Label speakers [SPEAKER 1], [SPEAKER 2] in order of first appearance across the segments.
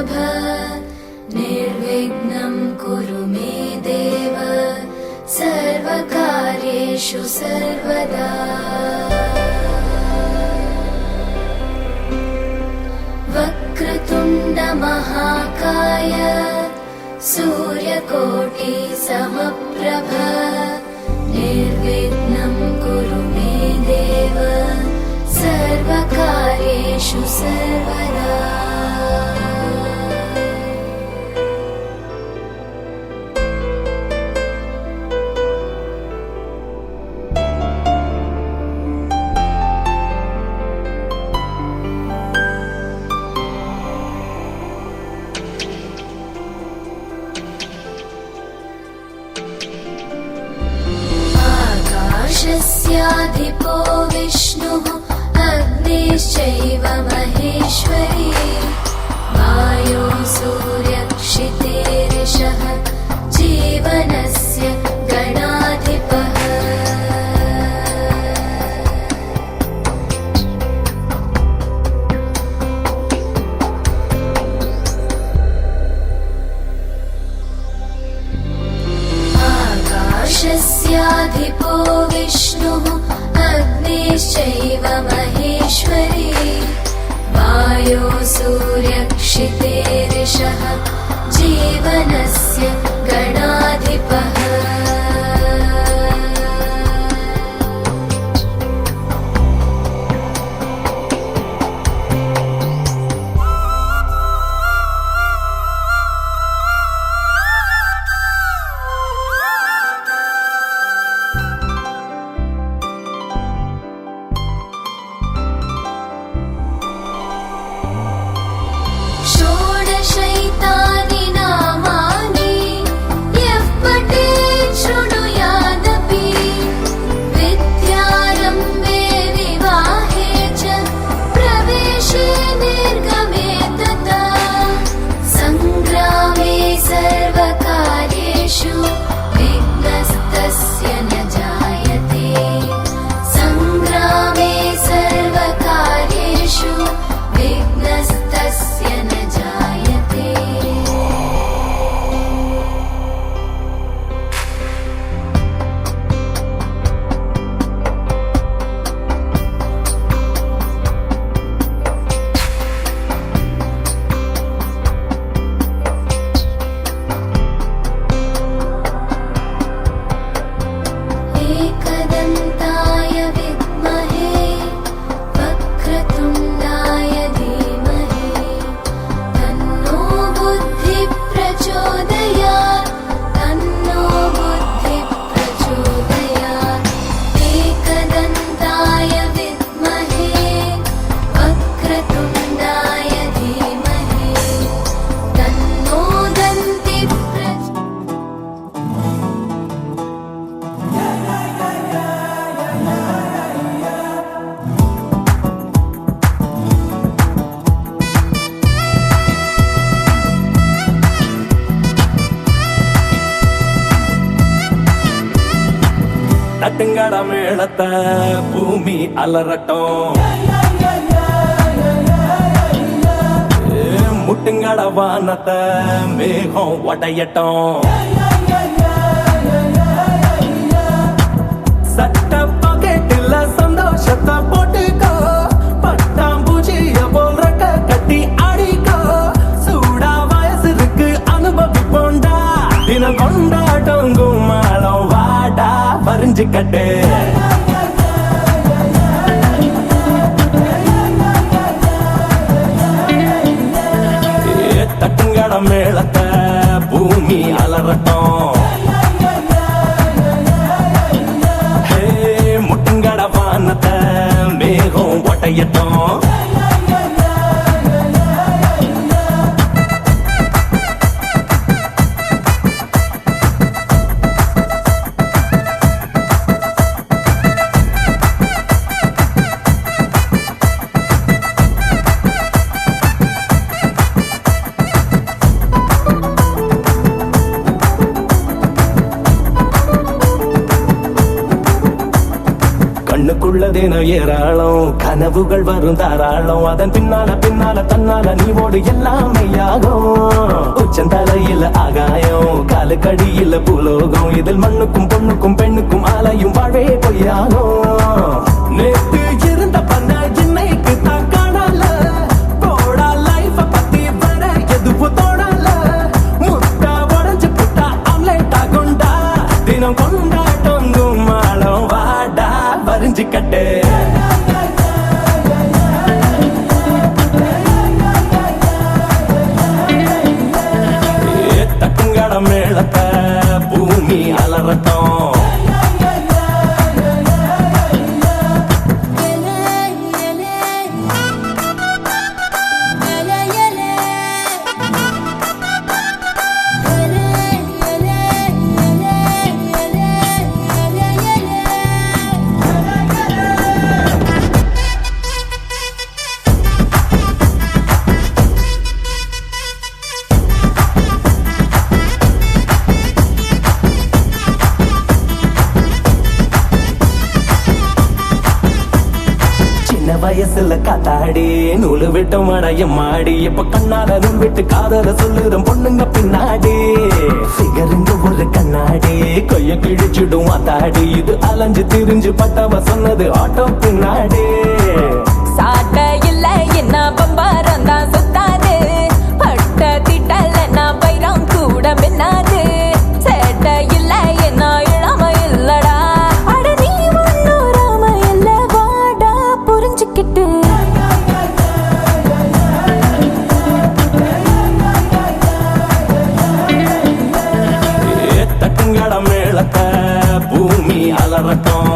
[SPEAKER 1] समप्रभ निर्विघ्नं कुरु मे देव सर्वकार्येषु सर्वदा। वक्रतुण्ड महाकाय सूर्यकोटि समप्रभ निर्विघ्नं कुरु मे देव सर्वकार्येषु सर्वदा। आकाशस्याधिपो विष्णुः अग्निश्चैव महेश्वरी वायो सूर्यक्षितेरिषः जीवनस्य गणाधिपः। आकाशस्याधिपो विष्णुः अग्निश्चैव महेश्वरी वायो सूर्यक्षितेरिषः जीवनस्य गणाधिपः। षोडशैतानि नामानि यः पठेत् शृणुयादपि विद्यारम्भे विवाहे च प्रवेशे निर्गमे तथा सङ्ग्रामे सर्वकार्येषु विघ्नस्तस्य न जायते। सङ्ग्रामे सर्वकार्येषु विघ्नस्तस्य न जायते। एकदन्ताय विद्महे वक्रतुण्डाय धीमहि तन्नो बुद्धिः प्रचोदयात् तन्नो बुद्धिः प्रचोदयात्। एकदन्ताय विद्महे वक्रतुण्डाय धीमहि तन्नो दन्तिः
[SPEAKER 2] தட்டுங்கட மேளத்த பூமி அலறட்டும், முட்டுங்கட வானத்தை மேகம் உடையட்டும். சட்ட பாக்கெட்டில் சந்தோஷத்தை போட்டுக்கோ, பட்டாம்பூச்சிய போல் ரெக்க கட்டி அடிக்கோ. சூடா வயசு இருக்கு அனுபவிப்போண்டா, தினம் கொண்டாட்டம் கும்மாளம் வாடா பறிஞ்சுக்கட்டு. தட்டுங்கட மேளத்தை பூமி அலறட்டும், முட்டுங்கட வானத்தை மேகம் ஒட்டையட்டும். கண்ணுக்குள்ள தினம் ஏராளம் கனவுகள் வரும் தாராளம் அதன் பின்னால தன்னால நீ ஓடு எல்லாமே ஆகும் உச்சந்தலையில ஆகாயம் காலுக்கடியில பூலோகம் இதில் மண்ணுக்கும் பொண்ணுக்கும் பெண்ணுக்கும் ஆலையும் வாழவே பொய்யாகும் நேற்று இருந்த பண்ண இன்னைக்கு தான் காணல போடா லைஃப பத்தி வர எதுவும் தோணல முட்டா உடஞ்சு புட்டா ஆம்லேட் ஆகுண்டா தினம் கொண்டாட்டம் கும்மாளம் வாடா வரிஞ்சு கட்டு தட்டுங்கட மேளத்தை பூமி அலறட்டும் வயசுல காத்தாடி நூலு விட்டு மடைய மாடி இப்ப கண்ணால நூல் விட்டு காதல சொல்லுறோம் பொண்ணுங்க பின்னாடி சிகருங்க ஒரு கண்ணாடி கொய்ய கிழிச்சிடும் தாடி இது அலைஞ்சு திரிஞ்சு பட்டவ சொன்னது ஆட்டோ பின்னாடி
[SPEAKER 3] சாட்ட இல்ல என்ன பம்பாரம் தான் சுத்தாது பட்ட திட்டல நான் பைரம் கூட மின்னாது சேட்ட இல்ல என்ன இளம இல்லடா அட நீ ஒன்னும் ராம இல்ல வாடா புரிஞ்சுக்கிட்டு
[SPEAKER 2] தட்டுங்கட மேளத்தை பூமி அலறட்டும்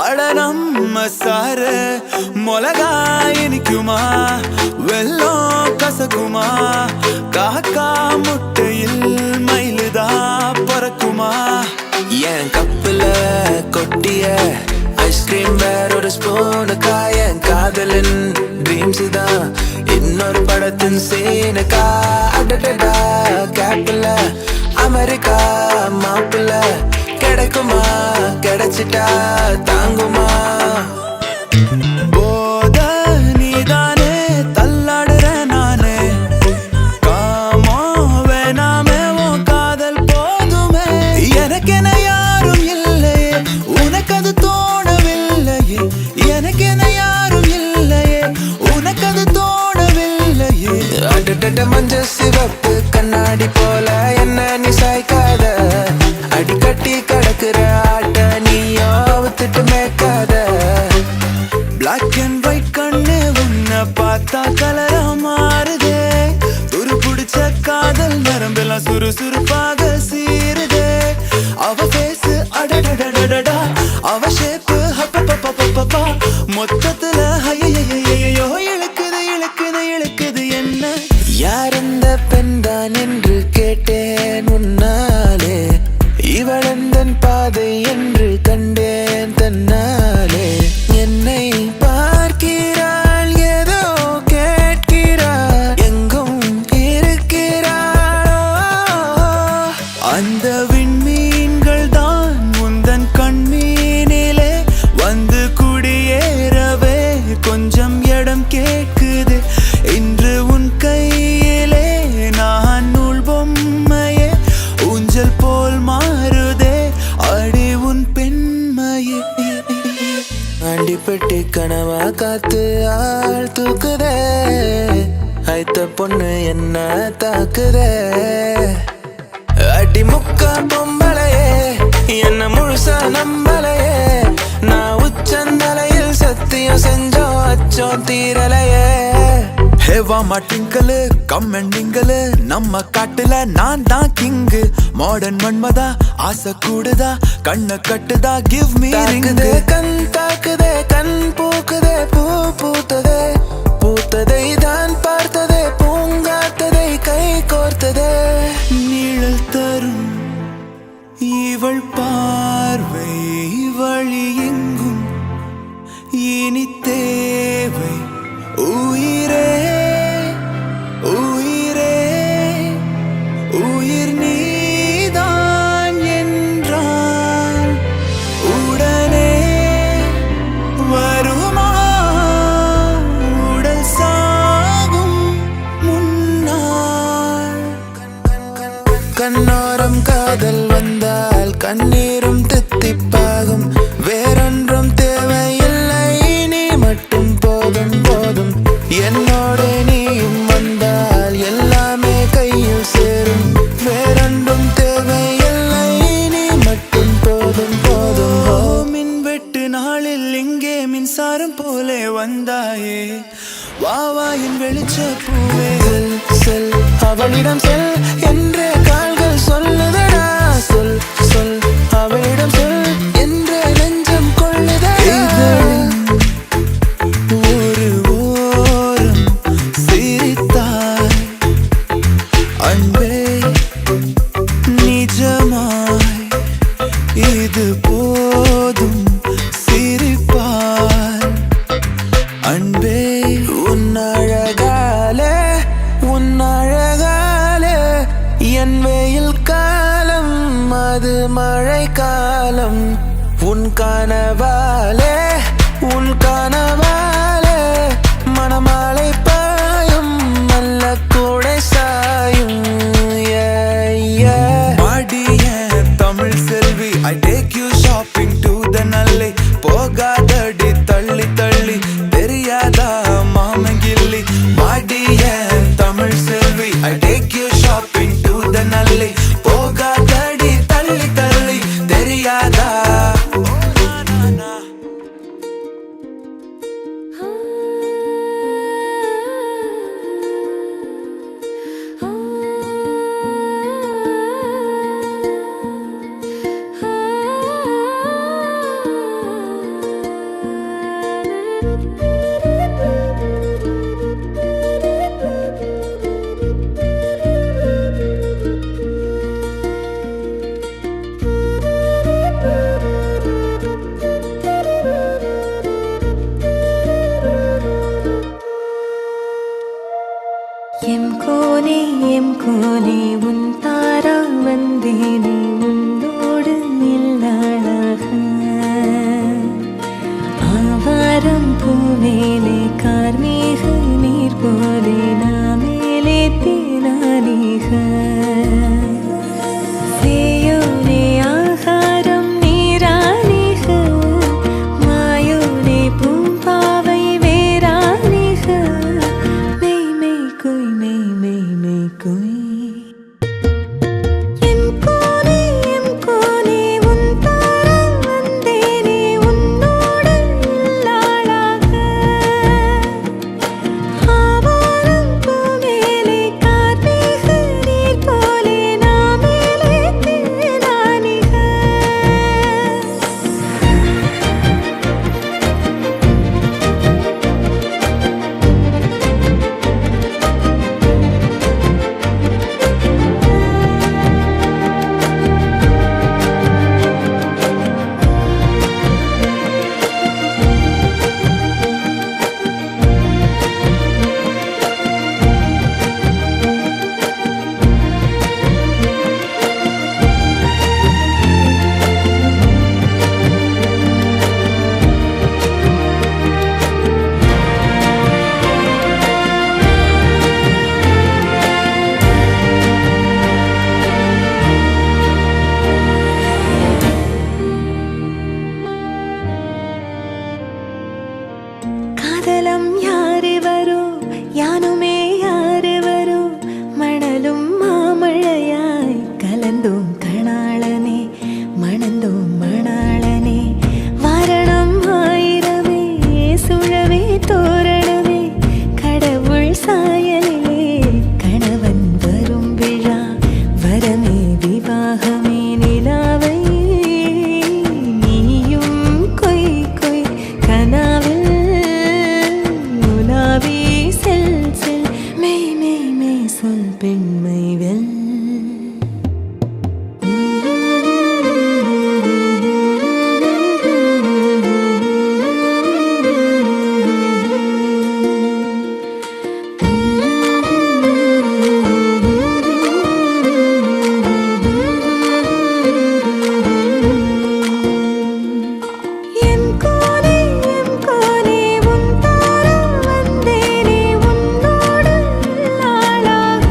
[SPEAKER 4] அட நம்ம சாரு மிளகா இனிக்குமா வெல்லம் கசக்குமா காக்கா முட்டையில் மயிலுதா பறக்குமா என் கப்புல கொட்டிய ஐஸ்கிரீம் வேற ஒரு ஸ்பூனுக்கா என் காதலின் ட்ரீம்ஸ் தான் இன்னொரு படத்தின் சீனுக்கா அடடடா கேப்பில் அமெரிக்கா மாப்பிள்ள கிடைக்குமா கிடைச்சிட்டா தாங்குமா போத நீதானே தள்ளாடுற நானே காமோ வேணாமே உன் காதல் போதுமே எனக்கென யாரும் இல்லையே உனக்கு அது தோணவில்லையே எனக்கென யாரும் இல்லையே உனக்கு அது தோணவில்லையே அடடட மஞ்ச சிவப்பு கண்ணாடி போல என்ன நீ சாய்க்காத அடிக்கட்டி கிடக்குற ஆட்ட நீயோ வித்துட்டு மேய்க்காத பிளாக் அண்ட் ஒயிட் கண்ணு உன்னை பார்த்தா கலரா மாறுதே துரு பிடிச்ச காதல் நரம்பெல்லாம் சுறுசுறுப்பாக சீருதே அவ பேசு அடடடடடா அவ ஷேப்பு ஹப்பப்பப்பப்பப்பா மொத்தத்துல ஐயையோ இழுக்குது இழுக்குது இழுக்குது என்ன யார் அந்த பெண்தான் என்று கேட்டேன் உன்னாலே இவளந்தன் பாதை என்று கண்டேன் தன்னாலே என்னை பார்க்கிறாள் ஏதோ கேட்கிறாள் எங்கும் இருக்கிறாளோ அந்த விண்மீன்கள் தான் முந்தன் கண்மீனிலே வந்து குடியேறவே கொஞ்சம் இடம் கேட்குது இன்று உன் கையிலே நான் நூல் பொம்மையே ஊஞ்சல் போல் மாறுதே அடி உன் பெண்மையே அண்டிப்பட்டி கனவா காத்து ஆள் தூக்குதே ஐத்த பொண்ணு என்ன தாக்குதே அடி முக்கா பொம்பளையே என்ன முழுசா நம்பலையே நான் உச்சந்தலையில் சத்தியம் செஞ்சோம் அச்சோம் தீரலையே ஹேவாமா டிங்கலு கம்மெண்டிங்கலு நம்ம காட்டுல நான் தான் கிங்கு மாடர்ன் மன்மதா ஆசை கூடுதா கண்ண கட்டுதா கிவ் மீ ரிங்கு கண் தாக்குதே கண் பூக்குதே பூ பூத்ததே பூத்ததை தான் பார்த்ததே பூங்காத்ததை கை கோர்த்ததே நிழல் தரும் இவள் பார்வை வழி எங்கும் இனி தேவை உயிரே உயிரே உயிர் நீதான் என்றால் உடனே வருமா உடல் சாகும் முன்னால் கண்ணோரம் காதல் வந்தால் கண்ணீரும் தித்திப்பாகும் வேறொன்றும் தேவையில்லை நீ மட்டும் போதும் போதும் என்னோட நீயும் வந்தால் எல்லாமே கையில் சேரும் வேறொன்றும் தேவையில்லை நீ மட்டும் போதும் போதும் மின் வெட்டு நாளில் இங்கே மின்சாரம் போலே வந்தாயே வாவாயின் வெளிச்ச பூவே செல் அவளிடம் செல் என்றே கால்கள் சொல்லுதடா சொல் சொல் அவளிடம் சொல் என்றே நெஞ்சம் கொள்ளுதடா ஒரு ஓரம் சிரித்தாய் அன்பே நிஜமாய் இது போதும் சிரிப்பாய் அன்பே உன் அழகாலே என் வெயில் காலம் அது மழை காலம் உன் கனவாலே மணமாலை பாயும் நல்ல கூடை சாயும் மாடிய தமிழ் செல்வி I take you shopping to the நல்லை போகாதடி தள்ளி தள்ளி தெரியாதா மாமங்கில்லி மாடிய தமிழ் செல்வி I take you shopping to the நல்லை போகாதடி தள்ளி தள்ளி தெரியாதா
[SPEAKER 5] மங்களம் யாரு வரும் யானுமே யாரு வரும் மணலும் மாமழையாய் கலந்தோம் கணாளனே மணந்தோம் மணாளனே வாரணம் ஆயிரமே சுழவே தோரணமே கடவுள் சாயலிலே கணவன் வரும் விழா வரமே விவாகமே நிலாவை நீயும் கொய் கொய் கனாவில் உலாவி செல் செல் மெய் மெய் மெய் சொல் பெண்மை வெல் எம் கோனே உன் தாரம் வந்தேனே உன்னோடு நாளாக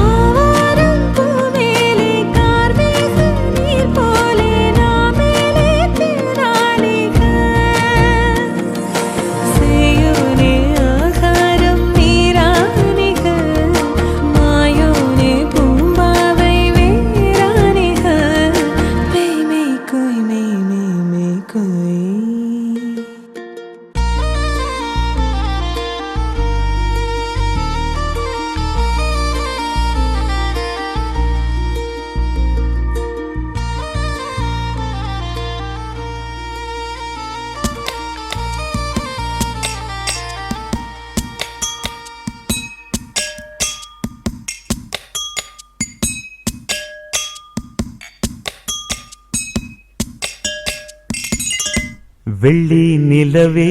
[SPEAKER 5] ஆவாரம் பூமேலே கார்மேக நீர் போலே நாமேலே திராணிக செய்யோனே ஆகாரம் நீராணிக மாயோனே பூம்பாவை வேராணிக மெய் மெய் கொய் மெய் மெய் மெய் கொய்
[SPEAKER 6] வெள்ளி நிலவே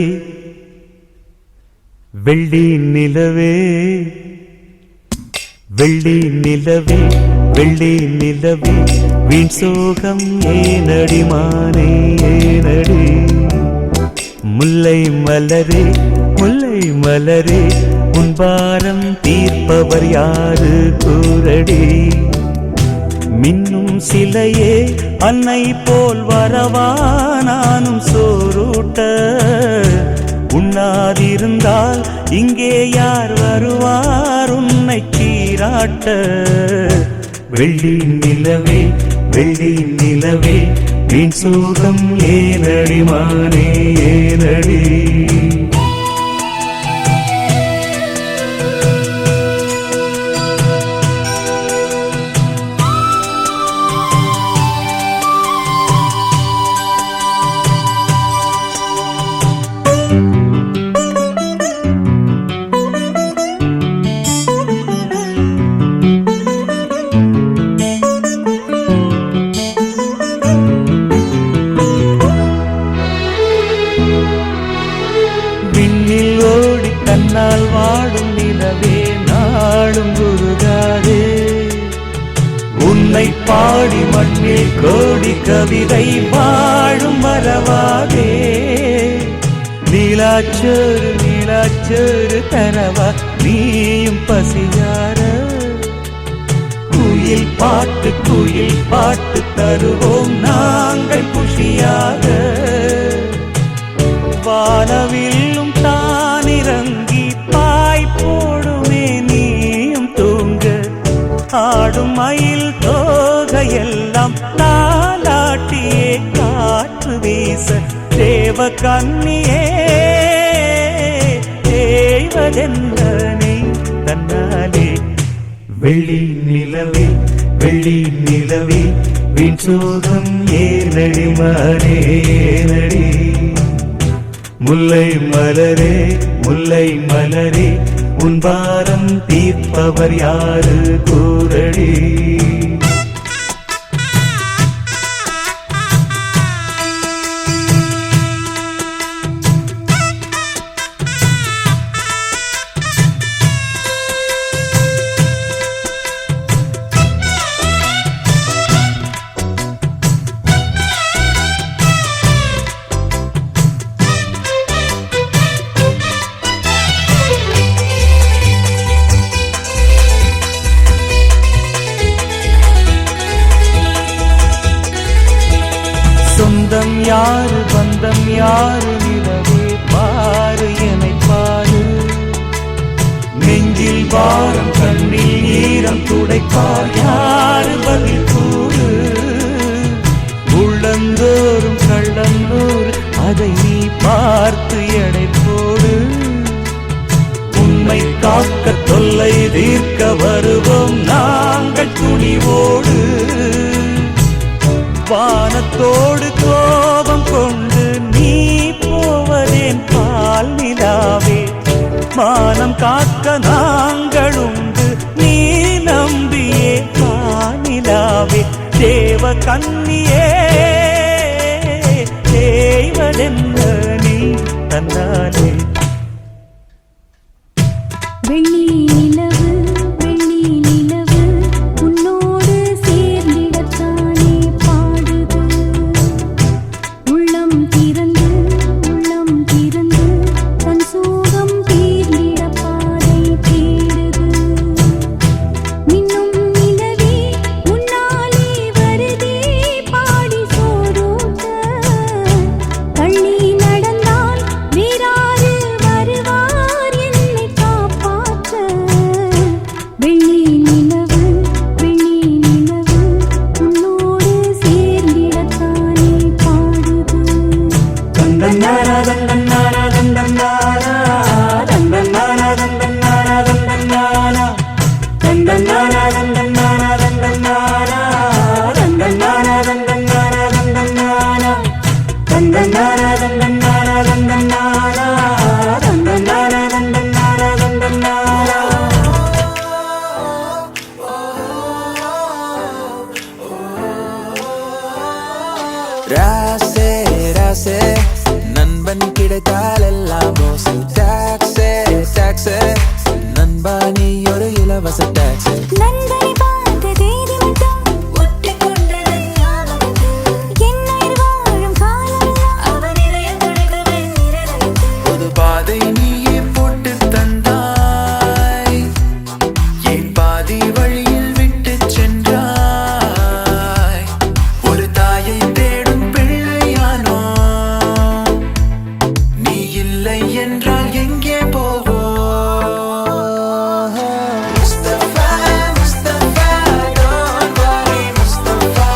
[SPEAKER 6] வெள்ளி நிலவே வெள்ளி நிலவே வெள்ளி நிலவே வீண் சோகம் ஏனடி மானே ஏனடி முல்லை மலரே முல்லை மலரே உன் பாரம் தீர்ப்பவர் யாரு கூரடி மின்னும் சிலையே அன்னை போல் வரவா நானும் சோறுட்ட உண்ணாதிருந்தால் இங்கே யார் வருவார் உன்னை சீராட்ட வெள்ளி நிலவே வெள்ளி நிலவே வீண் சோகம் ஏனடி மானே ஏனடி விண்ணில் ஓடி தன்னால் வாடும் நிலவே நாளும் உருகாதே உன்னை பாடி மண்ணில் கோடி கவிதை வாழும் மறவாதே நீலாச்சோறு நீலாச்சோறு தரவா நீயும் பசியார குயில் பாட்டு தருவோம் நாங்கள் குஷியாக வானவில்லும் தானிறங்கி பாய் போடுமே நீயும் தூங்க ஆடும் மயில் தோகையெல்லாம் தாலாட்டியே காற்று வீச தேவ கண்ணியே தேவதென்றனை தன்னாலே வெள்ளி நிலவே வெள்ளி நிலவே வீண் சோகம் ஏனடி மானே ஏனடி முல்லை மலரே முல்லை மலரே உன் பாரம் தீர்ப்பவர் யாரு கூரடி சொந்தம் யாரு பந்தம் யாரு நிலவே வாரம் கண்ணில் ஈரம் துடைப்பார் யாரு பதில் கூறு உள்ளந்தோறும் கள்ளந்தோறு அதை நீ பார்த்து எடை போடு உண்மை காக்க தொல்லை தீர்க்க வருவோம் நாங்கள் துணிவோடு வானத்தோடு கோபம் கொண்டு நீ போவதேன் பால் நிலாவே மானம் காக்க நாங்கள் உண்டு நீ நம்பியே காணிலாவே தேவ கன்னியே தேவதென்ன நீ தன்னாலே
[SPEAKER 1] வெள்ளி நிலவு வெள்ளி நிலவு உன்னோடு சேர்ந்திடத்தானே பாடுது உள்ளம் திறந்து தன் சோகம் தீர்ந்திட பாதை தேடுது மின்னும் நிலவே உன்னாலே வருதே பாடி சோறூட்ட தள்ளி நடந்தால் வேறாறு வருவார் என்னை காப்பாற்ற வெள்ளி நிலவு உன்னோடு சேர்ந்திடத்தானே பாடுது
[SPEAKER 6] தந்தன்னாரா தந்தன்னாரா தந்தன்னாரா தந்தன்னாரா தந்தன்னாரா தந்தன்னாரா தந்தன்னாரா தந்தன்னாரா தந்தன்னாரா தந்தன்னாரா தந்தன்னாரா தந்தன்னாரா தந்தன்னாரா தந்தன்னாரா தந்தன்னாரா தந்தன்னாரா தந்தன்னாரா தந்தன்னாரா
[SPEAKER 4] ராசே ராசே நண்பன் கிடைத்தால் எல்லாம் ரோசு டாக்ஸே டாக்ஸே நண்பா நீ ஒரு இலவச டாக்ஸே
[SPEAKER 1] நண்பனை பார்த்த தேதி மட்டும் ஒட்டிக்கொண்டது ஞாபகத்து என்னுயிர் வாழும் காலமெல்லாம் அவன் நிறைய துடைக்குவேன் நிரலைத்து
[SPEAKER 4] புது பாதை நீயே போட்டு தந்தாய் என் பாதி வழியில் விட்டு சென்றாய் ஒரு தாயை தேடும் பிள்ளையானோ நீ இல்லை என்றால் எங்கே போவோ முஸ்தபா முஸ்தபா don't worry முஸ்தபா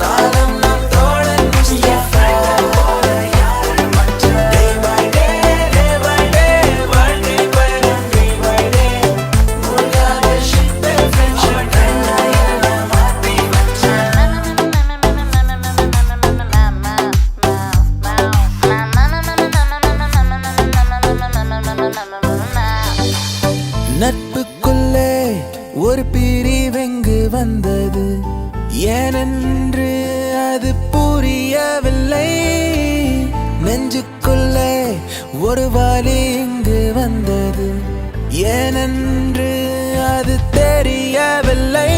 [SPEAKER 4] காலம் நம் தோழன் முஸ்தபா போல யாரும் மற்ற day by day வாழ்க்கை பயணம் day by day மூழ்காத ship friendship எல்லாம் மாத்தி நட்புக்குள்ளே ஒரு பிரிவெங்கு வந்தது ஏனென்று அது புரியவில்லை நெஞ்சுக்குள்ளே ஒரு வலி இங்கு வந்தது ஏனென்று அது தெரியவில்லை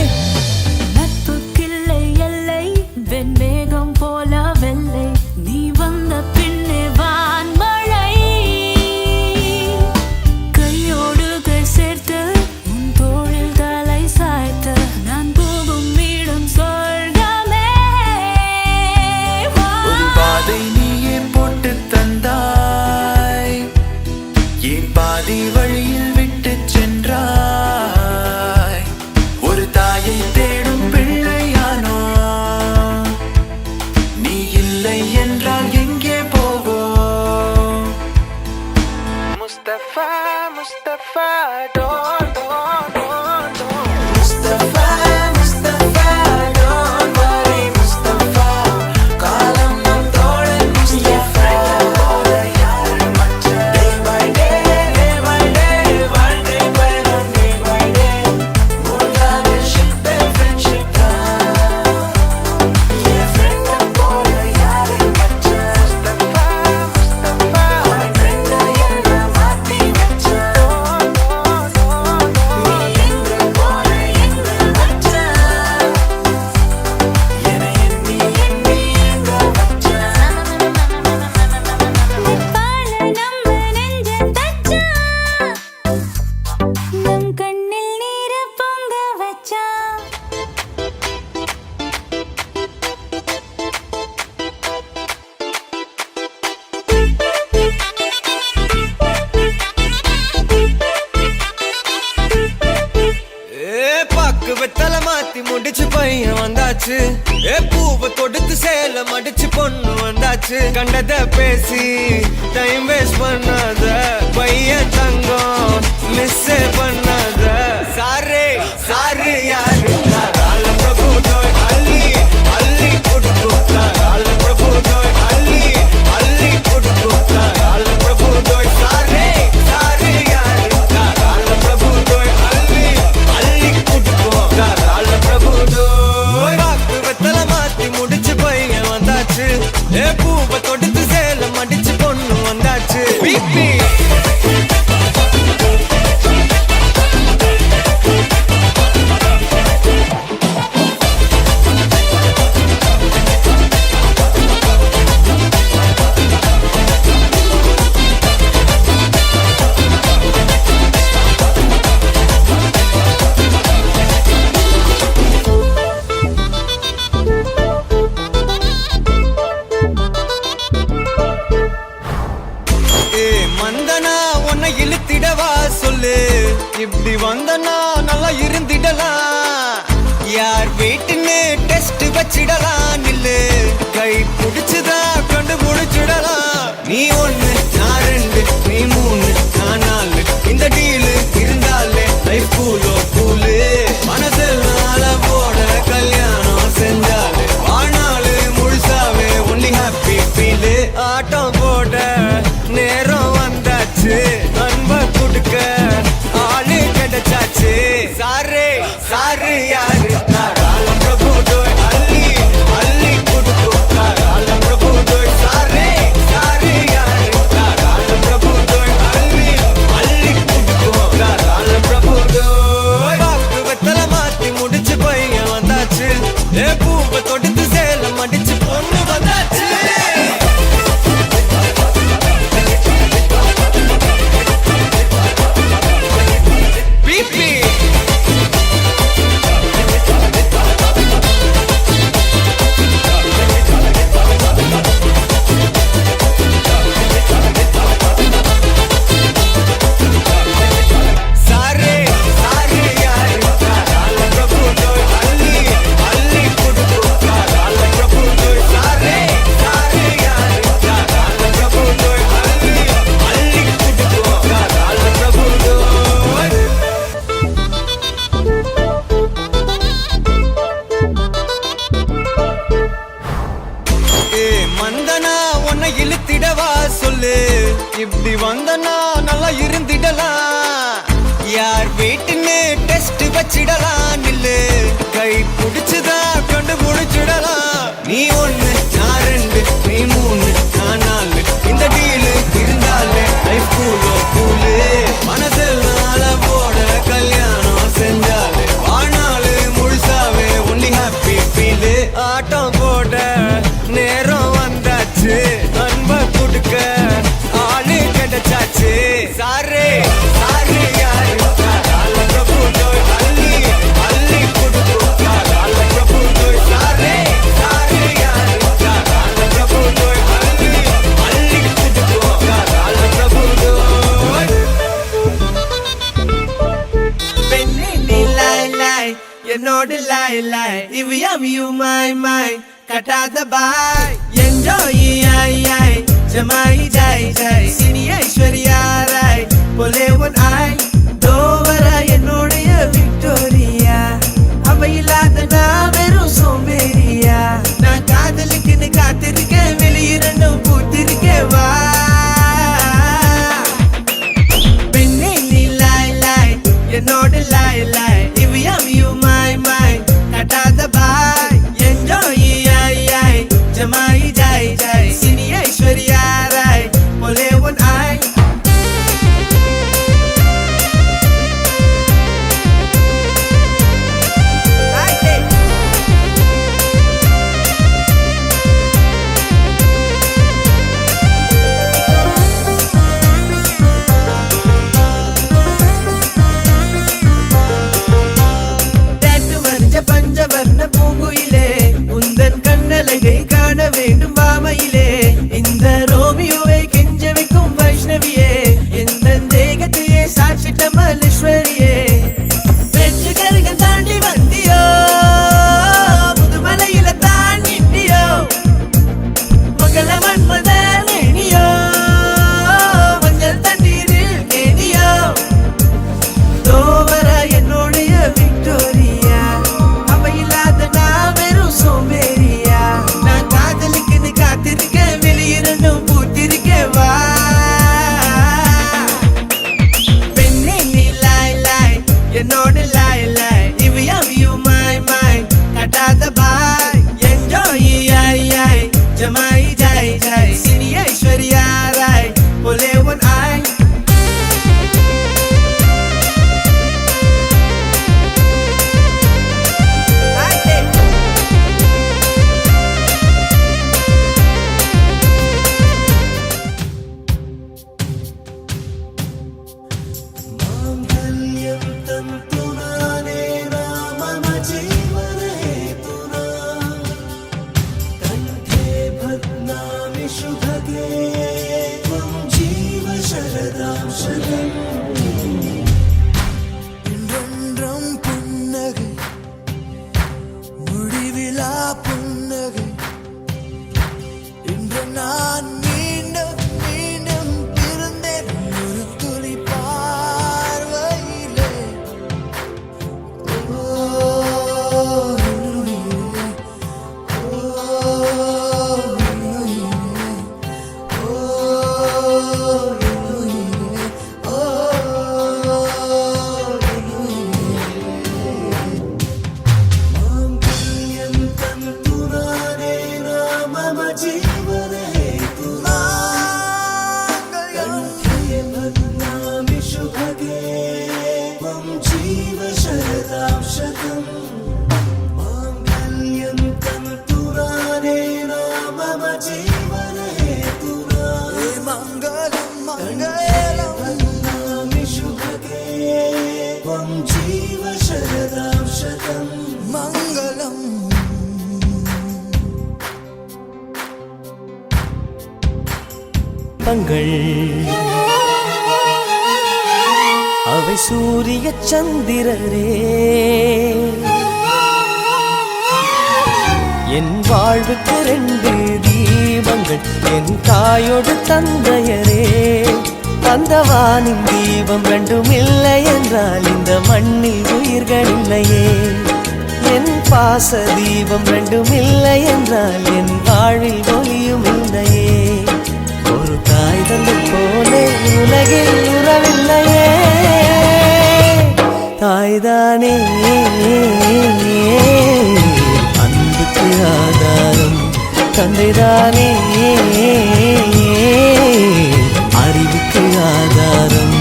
[SPEAKER 7] நட்புக்கில்லை எல்லை வெண்மேகம் போல வெள்ளை நீ வந்த பின்னே வான்மழை கையோடு கை சேர்த்து உன் தோளில் தலை சாய்த்து நான் போகும் இடம் சொர்க்கமே
[SPEAKER 4] ஒரு பாதை நீயே போட்டு தந்தாய் என் பாதி வழியில் விட்டு சென்றாய் ஒரு தாயை தேடும் பிள்ளையானோ நீ இல்லை என்றால் எங்கே போவோ Mustafa Mustafa don't Mustafa Mustafa don't worry Mustafa காலம் நம் தோழன் முஸ்தபா போல யாரும் மற்ற day by day வாழ்க்கை பயணம் day by day மூழ்காத ship friendship N friend போல யாரும் மற்ற முஸ்தபா முஸ்தபா friend எல்லாம் மாத்தி வச்ச
[SPEAKER 8] வந்தாச்சு பூவை தொடுத்து சேலம் அடிச்சு பொண்ணு வந்தாச்சு கண்டத பேசி டைம் வேஸ்ட் பண்ணாத பையன் தங்கம் மிஸ் பண்ணாத சாரே சாரு யாரு கால பிரபு டோய் அள்ளி அள்ளி குடுக்கு கால பிரபு டோய் அள்ளி அள்ளி குடுக்கு கால பிரபு டோய் சாரே சாரு யாரு கால பிரபு டோய் அள்ளி அள்ளி குடுக்கு கால பிரபு டோய் வாக்கு வெத்தல மாத்தி முடிச்சு பையன் வந்தாச்சு பூவை தொடுத்து சேலம் அடிச்சு பொண்ணு வந்தாச்சு பிபி மந்தனா உன்னை இழுத்திடவா சொல்லு இப்படி வந்தனா நல்லா இருந்திடலாம் யார் வீட்டுன்னு டெஸ்ட் வச்சிடலாம் நில்லு கை பிடிச்சுதா கண்டு முடிச்சிடலாம் நீ ஒண்ணு நான் ரெண்டு நீ மூணு நான் நாலு இந்த டீலு இருந்தாலே லைஃப் கூலோ கூலு மனசெல்லாம் போட கல்யாணம் செஞ்சாலே ஆனாலு முழுசாவே ஒன்லி ஹாப்பி ஃபீலு ஆட்டம் போட நேரம் வந்தாச்சு அன்ப கொடுக்க ஆளு கிடைச்சாச்சு சாரே சாரு யாரு கால பிரபு டோய் அள்ளி அள்ளி கொடுக்கு கால பிரபு டோய் சாரே சாரு யாரு கால பிரபு டோய் அள்ளி அள்ளி கொடுக்கு கால பிரபு டோய் வாக்கு வெத்தல மாத்தி முடிச்சு பையன் வந்தாச்சு பூவை தொடுத்து சேலம் அடிச்சு பொண்ணு வந்தாச்சு சாரே சாரு யாரு கால பிரபு டோய் அள்ளி அள்ளி குடுக்கு கால பிரபு டோய் சாரே சாரு யாரு கால பிரபு டோய் அள்ளி அள்ளி குடுக்கு கால பிரபு டோய் மந்தனா உன்னை இழுத்திடவா சொல்லு இப்படி வந்தனா நல்லா இருந்திடலாம் யார் வீட்டுன்னு டெஸ்ட் வச்சிடலாம் நில்லு கை பிடிச்சுதா கண்டு முடிச்சிடலாம் நீ ஒண்ணு நான் ரெண்டு நீ மூணு நான் நாலு இந்த டீலு இருந்தாலே லைஃப் கூலோ கூலு மனசெல்லாம் போட கல்யாணம் செஞ்சாலே ஆனாலு முழுசாவே ஒன்லி ஹாப்பி ஃபீலு ஆட்டம் போட நேரம் வந்தாச்சு அன்ப கொடுக்க ஆளு கிடைச்சாச்சு சாரே சாரு யாரு கால பிரபு டோய் அள்ளி அள்ளி கொடுக்கு கால பிரபு டோய் சாரே சாரு யாரு கால பிரபு டோய் அள்ளி அள்ளி கொடுக்கு கால பிரபு டோய் பெண்ணே நீ லாய் லாய் என்னோடு லாய் லாய் இவ்வியு மாய் மாய் கட்டாத பாய் என்ஜாய் ஐ ஐ ஜமாய் ஜாய் ஜாய் சினி ஐஸ்வர்யா ராய் போலே ஒன் ஐ தோவரா என்னோடைய விக்டோரியா அவ இல்லாத நான் வெறும் சோம்பேறியா நான் காதலுக்குன்னு காத்திருக்கேன் வெளியிரண்டும் பூத்திருக்கேன் வா பெண்ணே நீ லாய் லாய் என்னோட லாய் லாய் இவ்வியு மாய் மாய் கட்டாத பாய் என்ஜாய் ஐ ஐ ஜமாய் ஜாய் ஜாய் சினி ஐஸ்வர்யா ராய் போலே ஒன் ஐ jai Sini Aishwarya Rai Boleh one eye
[SPEAKER 2] அவை சூரிய சந்திரரே என் வாழ்வுக்கு 2 தீபங்கள் என் தாயோடு தந்தையரே அந்த வானின் தீபம் 2 இல்லை என்றால் இந்த மண்ணில் உயிர்கள் இல்லையே என் பாச தீபம் 2 இல்லை என்றால் என் வாழ்வில் ஒளியும் இல்லையே ஒரு தாய் தந்தை போலே உலகில் உறவில்லையே தாய்தானே அன்புக்கு ஆதாரம் தந்தைதானே அறிவுக்கு ஆதாரம்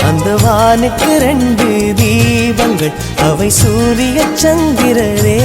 [SPEAKER 2] அந்த வானுக்கு 2 தீபங்கள் அவை சூரிய சந்திரரே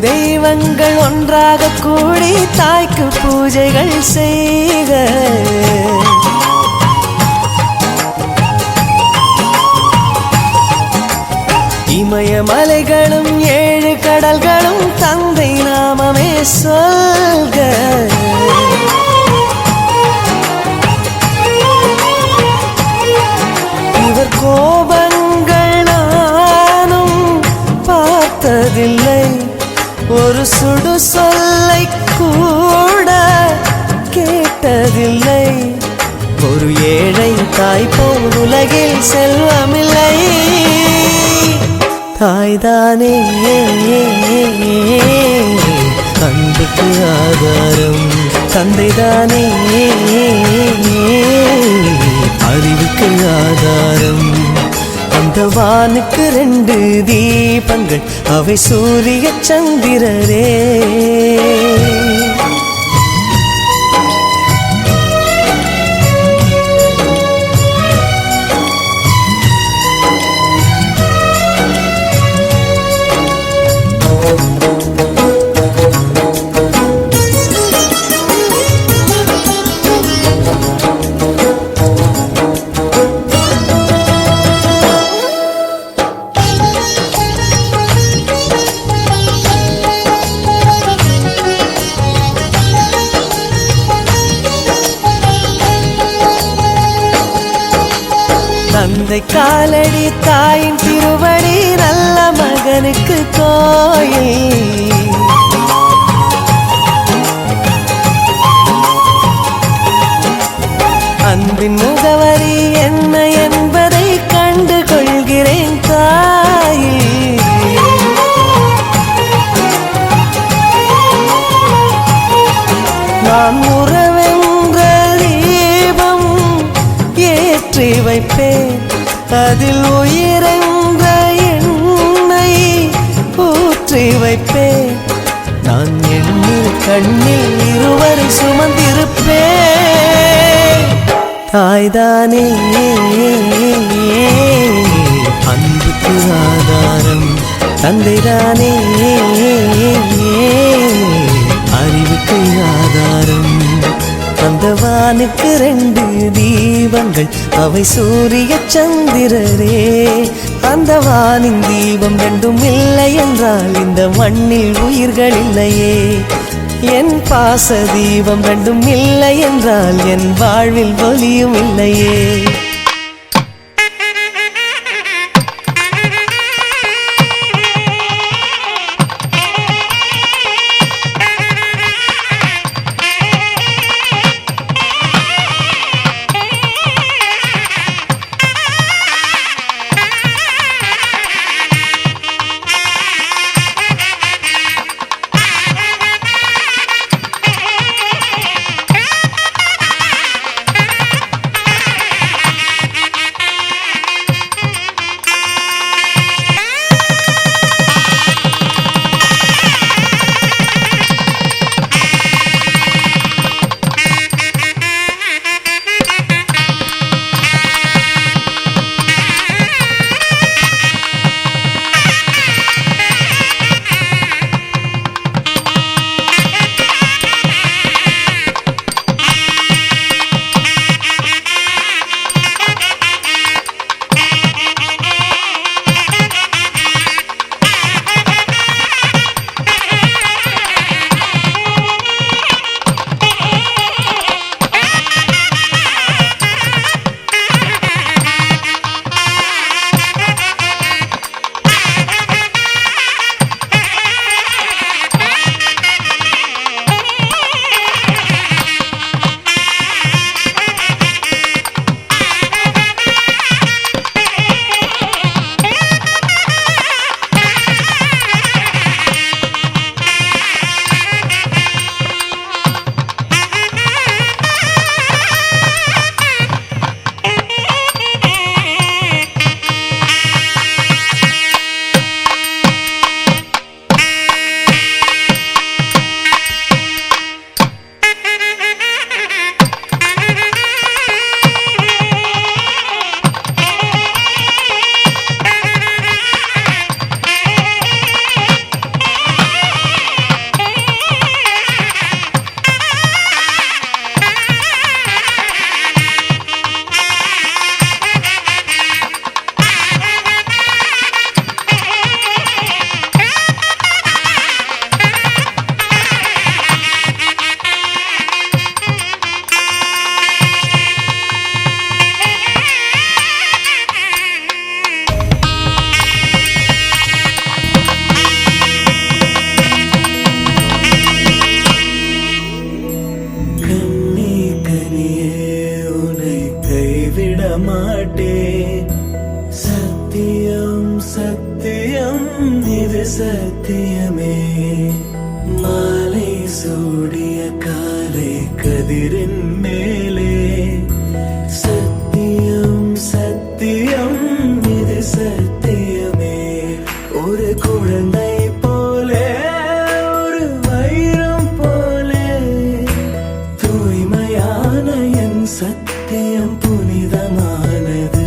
[SPEAKER 2] தெய்வங்கள் ஒன்றாக கூடி தாய்க்கு பூஜைகள் செய்க இமயமலைகளும் 7 கடல்களும் தந்தை நாமமே சொல்க இவர் கோபங்கள் நானும் பார்த்ததில்லை ஒரு சுடு சொல்லை கூட கேட்டதில்லை ஒரு ஏழை தாய் போல் உலகில் செல்வமில்லை தாய்தானே அன்புக்கு ஆதாரம் தந்தைதானே அறிவுக்கு ஆதாரம் அந்த வானுக்கு 2 தீபங்கள் அவை சூரிய சந்திரரே தந்தை காலடி தாயின் திருவடி நல்ல மகனுக்கு கோயில்
[SPEAKER 5] அன்பின் முகவரி என்ன என்பதை கண்டு கொள்கிறேன் தாயே. நான் உறவென்ற தீபம் ஏற்றி வைப்பேன், அதில் உயிரென்ற எண்ணெய் ஊற்றி வைப்பேன். நான் எண்ணில் கண்ணில் இருவரை சுமந்திருப்பேன். தாய்தானே அன்புக்கு ஆதாரம், தந்தைதானே அறிவுக்கு ஆதாரம். அந்த வானுக்கு 2 தீபங்கள், அவை சூரிய சந்திரரே. அந்த வானின் தீபம் 2ம் இல்லை என்றால் இந்த மண்ணில் உயிர்கள் இல்லையே. என் பாச தீபம் 2ம் இல்லை என்றால் என் வாழ்வில் ஒளியும் இல்லையே. மாட்டேன். சத்தியம் சத்தியம் இது சத்தியமே. மாலை சூடிய காலை கதிரின் மேலே சத்தியம் சத்தியம் இது சத்தியமே. ஒரு குழந்தை போலே ஒரு வைரம் போலே தூய்மையான என் சத்தியம் புனிதமானது.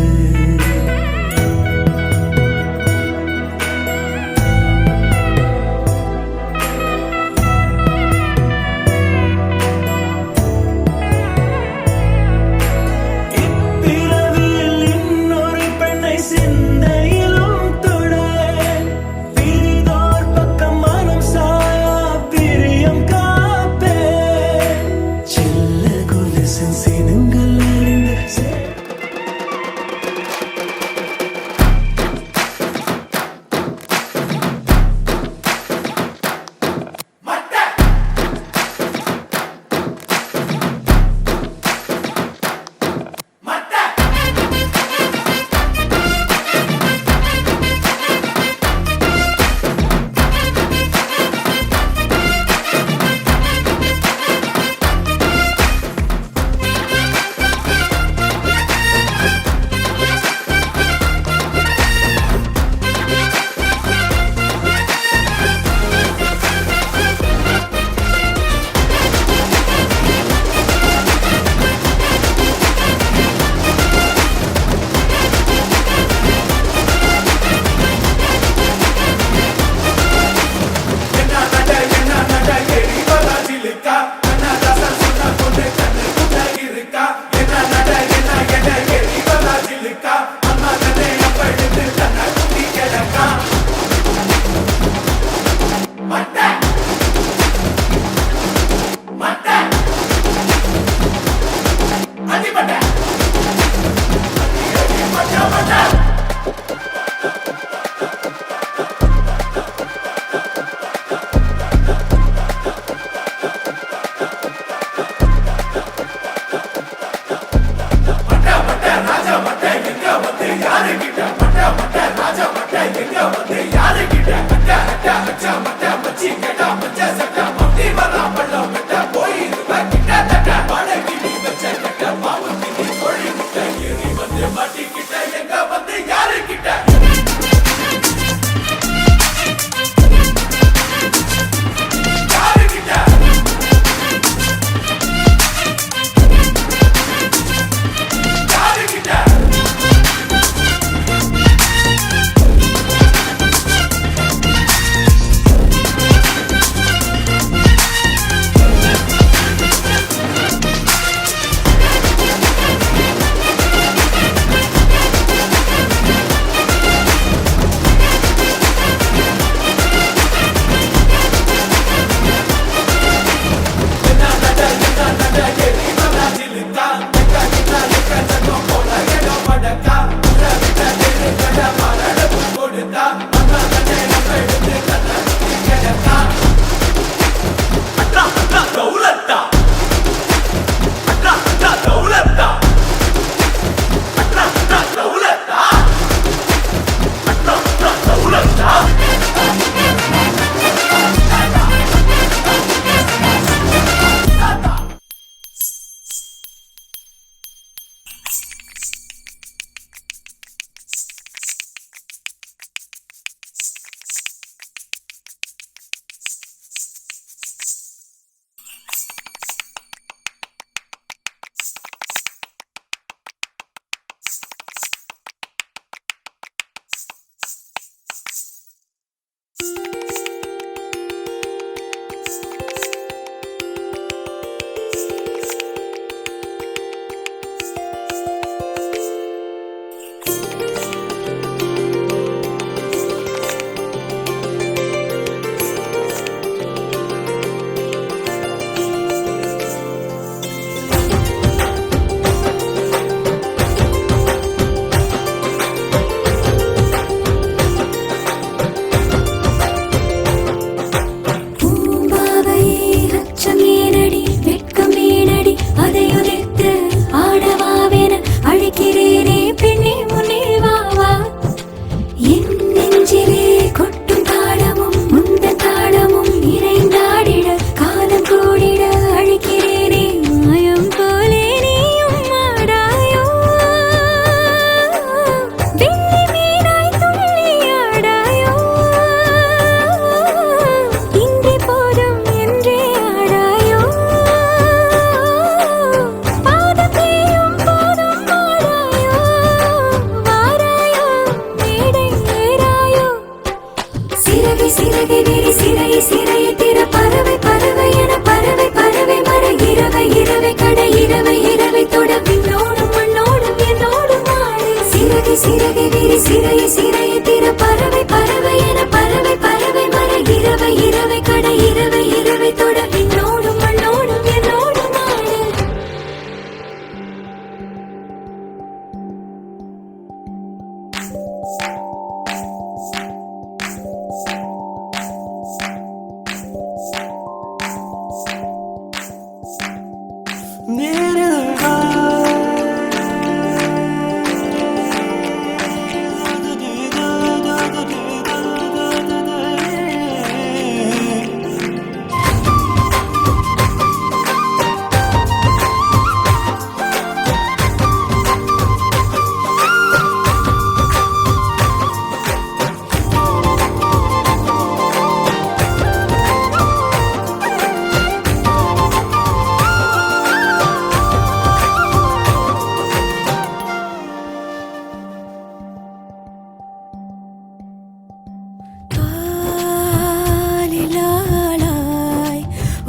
[SPEAKER 5] ஆலிலாளாய்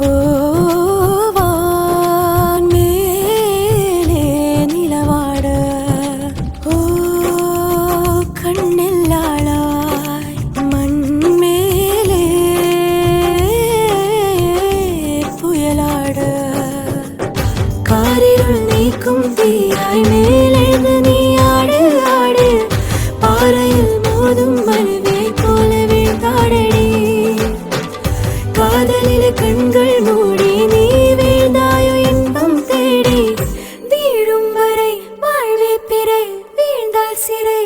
[SPEAKER 5] ஓவான் மேலே நிலவாட ஓ கண்ணில்லாளாய் மண் மேலே புயலாட காரிருள் நீக்கும் தீயாய் மேலெழுந்து நீ ஆடு ஆடு பாறையில் மோதும் மனுவை போல வீழ்ந்தாடடி காதலில் கண்கள் மூடி நீ வீழ்ந்தாயோ இன்பம் தேடி வீழும் வரை வாழ்வே பிறை வீழ்ந்தால் சிறை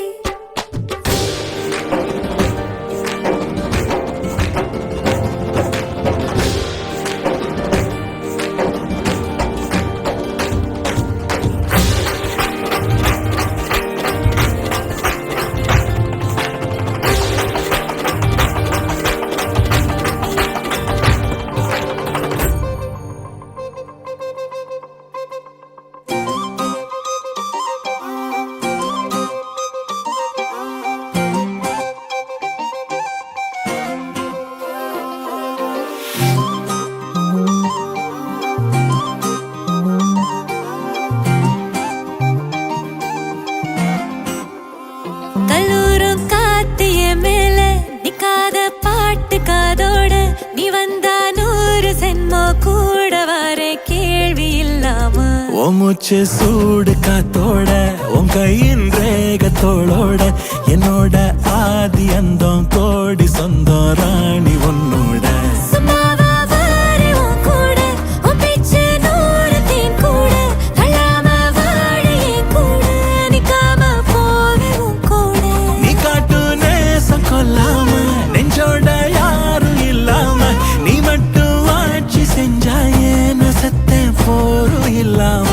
[SPEAKER 5] கல்லூரும் காத்திய மேல நிக்காத பாட்டு காதோட நீ வந்தா 100 சென்மோ கூட வர கேள்வி இல்லாம
[SPEAKER 2] ஓ மூச்சு சூடு காத்தோட உன் கையின் ரேகத்தோளோட என்னோட ஆதி அந்தம் கோடி சொந்தம் ராணி உன்னோட
[SPEAKER 5] சும்மாவா வாரே உன் கூட உன் பேச்சு 100 தேன் கூட தள்ளாம வாழே கூட நிக்காம போவே உன் கூட
[SPEAKER 2] நீ காட்டு நேசம் கொல்லாம நெஞ்சோட யாரும் இல்லாம நீ மட்டும் ஆட்சி செஞ்சாயே நான் செத்தேன் போரும் இல்லாம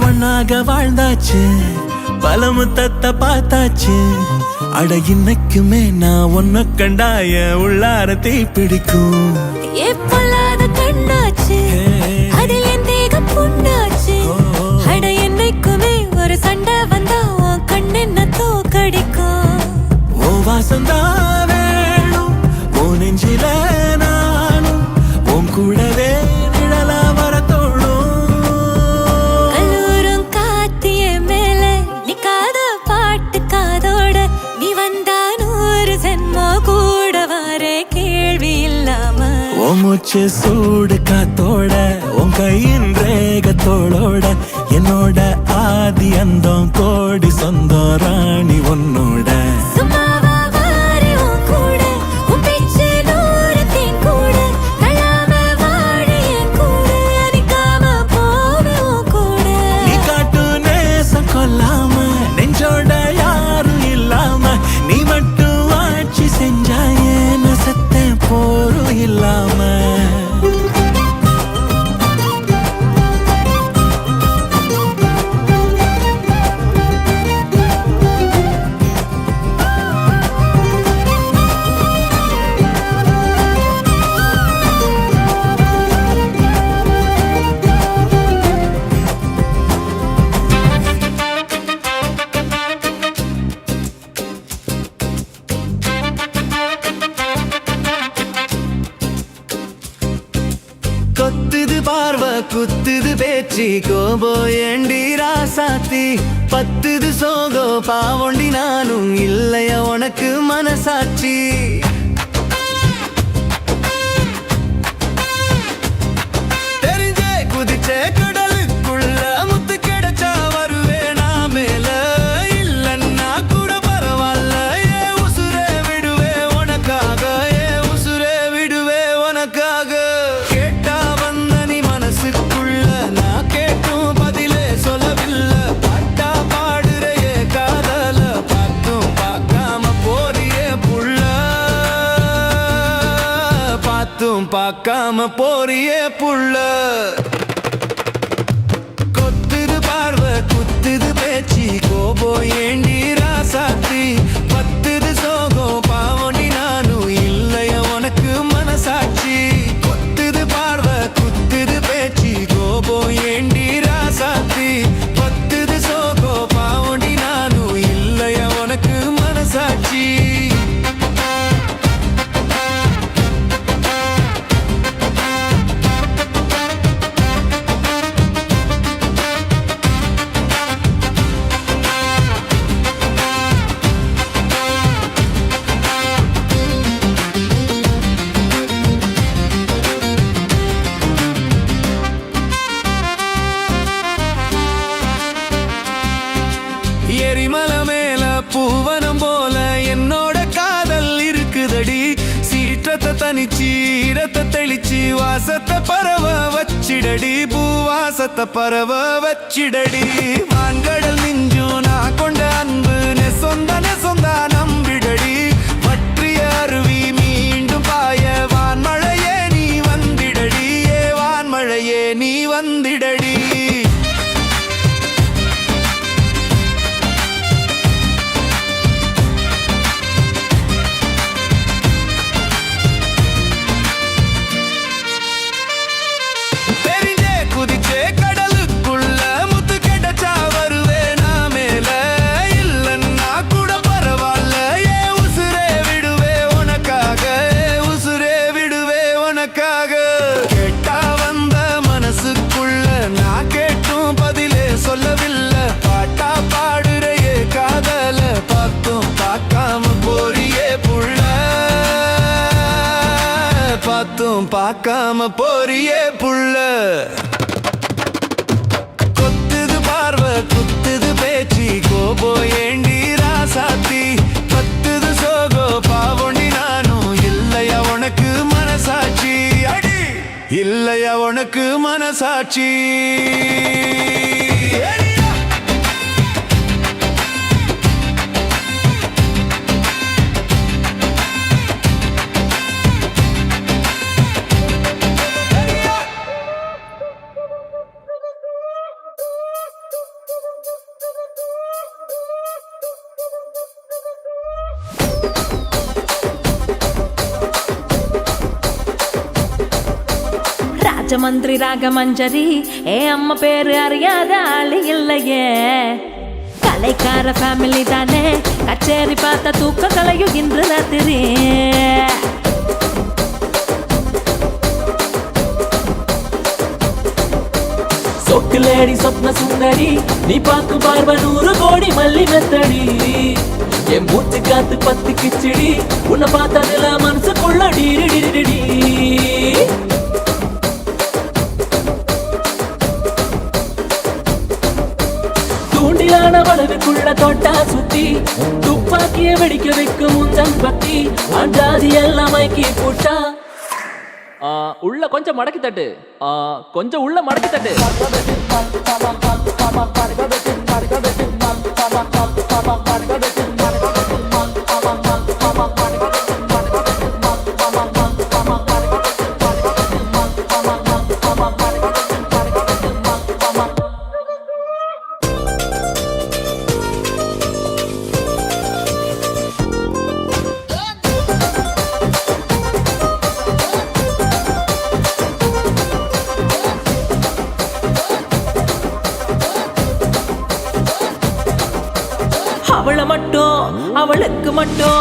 [SPEAKER 2] ஒன்னாக வாழ்ந்தாச்சு பல முத்தத்தை பார்த்தாச்சு அட இன்னைக்குமே நான் ஒன்ன கண்டாய உள்ளார தீ பிடிக்கும்
[SPEAKER 5] எப்பொல்லாத கண்ணாச்சு அதில் என் தேகம் புண்ணாச்சு அட என்னைக்குமே ஒரு சண்டை வந்தா உன் கண்ணென்ன தோக்கடிக்கும்
[SPEAKER 2] ஓ வாசந்தா வேணும் ஓ நெஞ்சில நானும் உன் கூடவே நிழலா வர தோணும்
[SPEAKER 5] கல்லூரும் காத்திய மேல நிக்காத பாட்டு காதோட நீ வந்தா 100 சென்மோ கூட வர கேள்வி இல்லாம
[SPEAKER 2] ஓ மூச்சு சூடு காத்தோட உன் கையின் ரேகத்தோளோட என்னோட ஆதி அந்தம் கோடி சொந்தம் ராணி உன்னோட
[SPEAKER 5] சும்மாவா வாரே உன் கூட உன் பேச்சு 100 தேன் கூட தள்ளாம வாழே கூட நிக்காம போவே உன் கூட
[SPEAKER 2] நீ காட்டு நேசம் கொல்லாம நெஞ்சோட யாரும் இல்லாம நீ மட்டும் ஆட்சி செஞ்சாயே நான் செத்தேன் போரும் இல்லாம
[SPEAKER 8] குத்துது பேச்சு கோபோ ஏண்டி ராசாத்தி பத்துது சோகோ பாவண்டி நானும் இல்லையா உனக்கு மனசாட்சி தெரிஞ்சே குதிச்சே கடலுக்குள்ள முத்து கிடைச்சா வருவேனா மேல இல்லன்னா கூட பரவாயில்ல ஏ உசுரே விடுவே உனக்காக ஏ உசுரே விடுவே உனக்காக கேட்டா வந்த நீ மனசுக்குள்ள நான் கேட்டும் பதிலே சொல்லவில்லை பாட்டா பாடுறையே காதல பார்த்தும் பார்க்காம போறியே புள்ள பார்த்தும் பார்க்காம போறியே புள்ள கொத்துது பார்வை குத்துது பேச்சு கோபோ ஏண்டி ராசாத்தி பத்துது சோகோ பாவண்டி நானும் இல்லையா உனக்கு மனசாட்சி கொத்துது பார்வை குத்துது பேச்சு கோபோ ஏண்டி ராசாத்தி பத்துது சோகோ பாவண்டி நானும் இல்லையா உனக்கு மனசாட்சி எரிமலை மேல பூவனம் போல என்னோட காதல் இருக்குதடி சீற்றத்தை தனிச்சு ஈரத்தை தெளிச்சு வாசத்தை பரவ வச்சிடடி பூவாசத்தை பரவ வச்சிடடி வான்கடல் மிஞ்சும் நான் கொண்ட அன்பு நெசொந்தா நம்பிடடி பற்றிய அருவி மீண்டும் பாய வான்மழையே நீ வந்திடடி ஏ வான்மழையே நீ வந்திடடி தெரிஞ்சே குதிச்சே கடலுக்குள்ள முத்து கிடைச்சா வருவேனா மேல இல்லன்னா கூட பரவாயில்ல ஏ உசுரே விடுவே உனக்காக ஏ உசுரே விடுவே உனக்காக கேட்டா வந்த மனசுக்குள்ள நான் கேட்டும் பதிலே சொல்லவில்லை பாட்டா பாடுறையே காதல பார்த்தும் பார்க்காம போறியே புள்ள பார்த்தும் பார்க்காம போறியே புள்ள கொத்துது பார்வை குத்துது பேச்சு கோபோ ஏண்டி ராசாத்தி பத்துது சோகோ பாவண்டி நானும் இல்லையா உனக்கு மனசாட்சி அடி இல்லையா உனக்கு மனசாட்சி
[SPEAKER 3] ராஜமந்திரி ராகமஞ்சரி ஏ அம்மா பேரு அறியாத ஆளு இல்லையே கலைக்கார ஃபேமிலி தானே கச்சேரி பார்த்த தூக்க கலையும் இன்று ராத்திரி
[SPEAKER 2] சொக்குலேடி சொப்ன சுந்தரி நீ பாக்கு பார்வ 100 கோடி மல்லி மெத்தடி என் மூச்சு காத்து பத்து கிச்சடி உன்னை பார்த்ததுல மனசுக்குள்ள டிரி டிரி தூண்டிலான வளவுக்குள்ள தொட்டா சுத்தி துப்பாக்கிய வெடிக்க வைக்கும் முந்தன் பத்தி அஞ்சாதி எல்லாம் மைக்கி போட்டா உள்ள கொஞ்சம் மடக்கி தட்டு கொஞ்சம் உள்ள மடக்கி தட்டு அவளுக்கு மட்டும்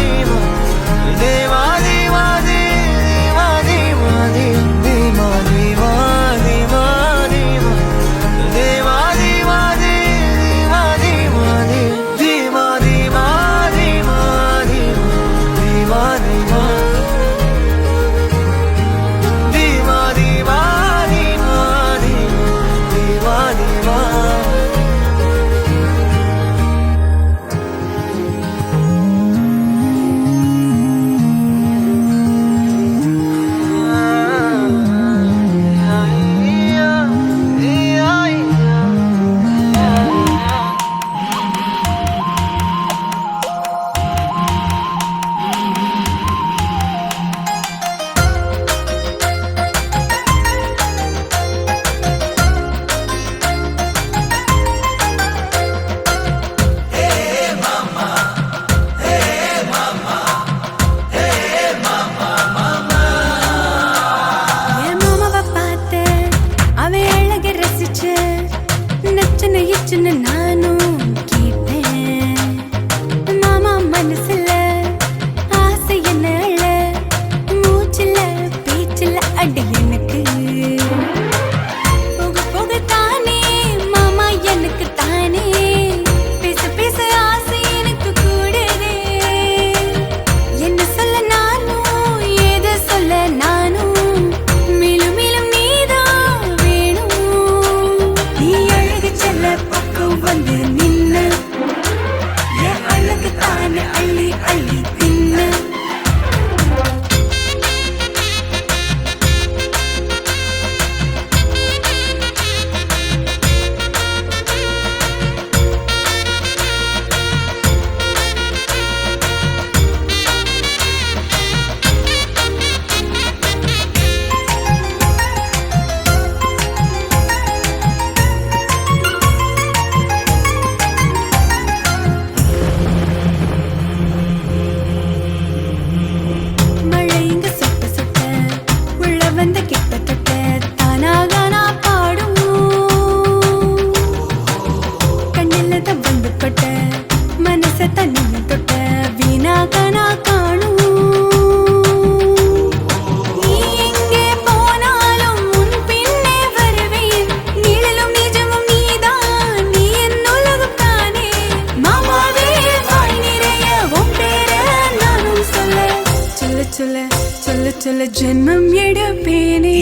[SPEAKER 7] சொல்ல சொல்ல சொல்ல ஜென்மம் எடுப்பேனே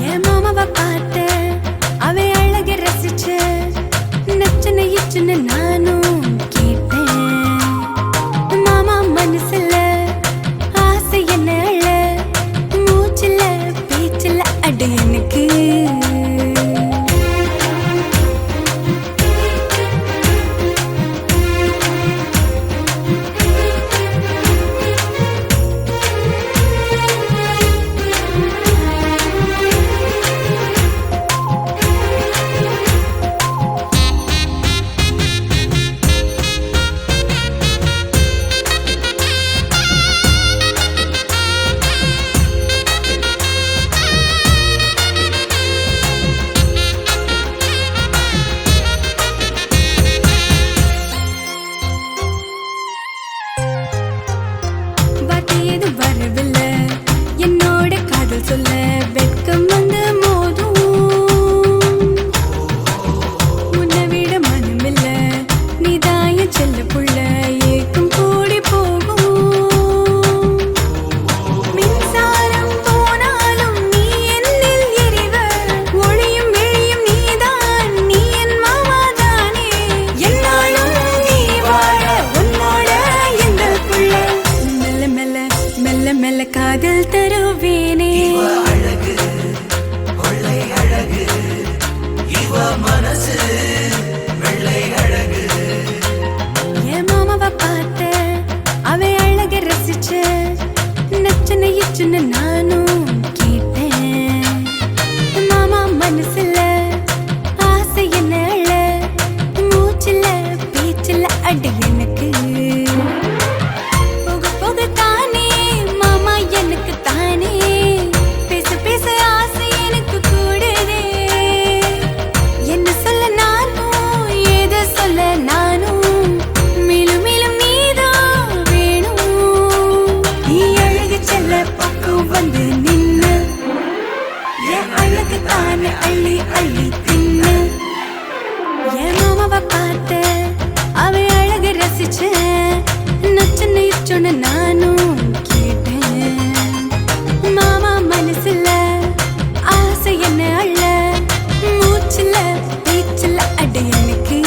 [SPEAKER 7] என் மாமாவை பார்த்து அவன் அழக ரசிச்ச நச்சனை இச்சுன்னு நானும் கேட்டேன் மாமா மனசுல ஆசை என்ன அழ மூச்சுல பேச்சுல அட எனக்கு வார்த்தை ஏதும் வரவில்லை என்னோட காதல் சொல்ல வெட்கம் வந்து மோதும் உன்னை விட மனமில்ல நீதாய செல்ல புள்ள ஏக்கம் கூடி போகும் மின்சாரம் போனாலும் நீ என்னில் எரிவ ஒளியும் விழியும் நீதான் நீ என் மாமாதானே என்னாலும் நீ வாழ உன்னோட எங்கள் புள்ள மெல்ல மெல்ல மெல்ல மெல்ல காதல் தருவேனே என் மாமாவை பார்த்து அவன் அழக ரசிச்ச நச்சனை இச்சுன்னு நானும் கேட்டேன் மாமா மனசுல ஆசை என்ன அழ மூச்சுல பேச்சுல அட எனக்கு போக போக தானே மாமா எனக்கு தானே பேச பேச ஆசை எனக்கு கூடுதே என்ன சொல்ல நானும் ஏத சொல்ல நானும் மேலும் மேலும் நீதான் வேணும் நீ அழகு செல்ல பக்கம் வந்து நின்னு என் அழகு தானே அள்ளி அள்ளி தின்னு என் மாமாவை பார்த்து அவன் அழக ரசிச்ச நச்சனை சொன்ன நானும் கேட்டேன் மாமா மனசுல ஆசை என்ன அள்ள மூச்சுல பேச்சுல அட எனக்கு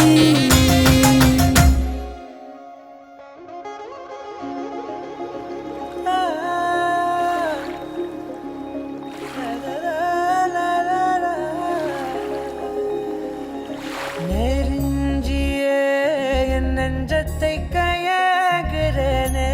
[SPEAKER 8] நெருஞ்சியே என் நெஞ்சத்தை கையாகிறனே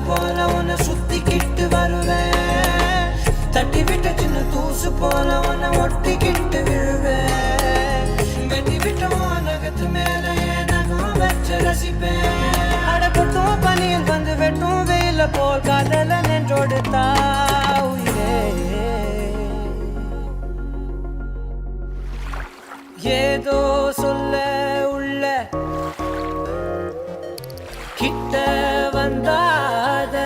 [SPEAKER 8] போல உன்னை சுத்திக்கிட்டு வருவேன், தட்டி விட்ட சின்ன தூசு போல உன்னை ஒட்டிக்கிட்டு விழுவேன், வெட்டி விட்ட நகத்து மேல நகம் வச்சு ரசிப்பேன். அடப்பட்டும் பனியில் வந்து வெட்டும் வெயில போல் காதல நின்றோடு தாவுயிரே. ஏதோ சொல்ல உள்ள கிட்ட வந்தாத,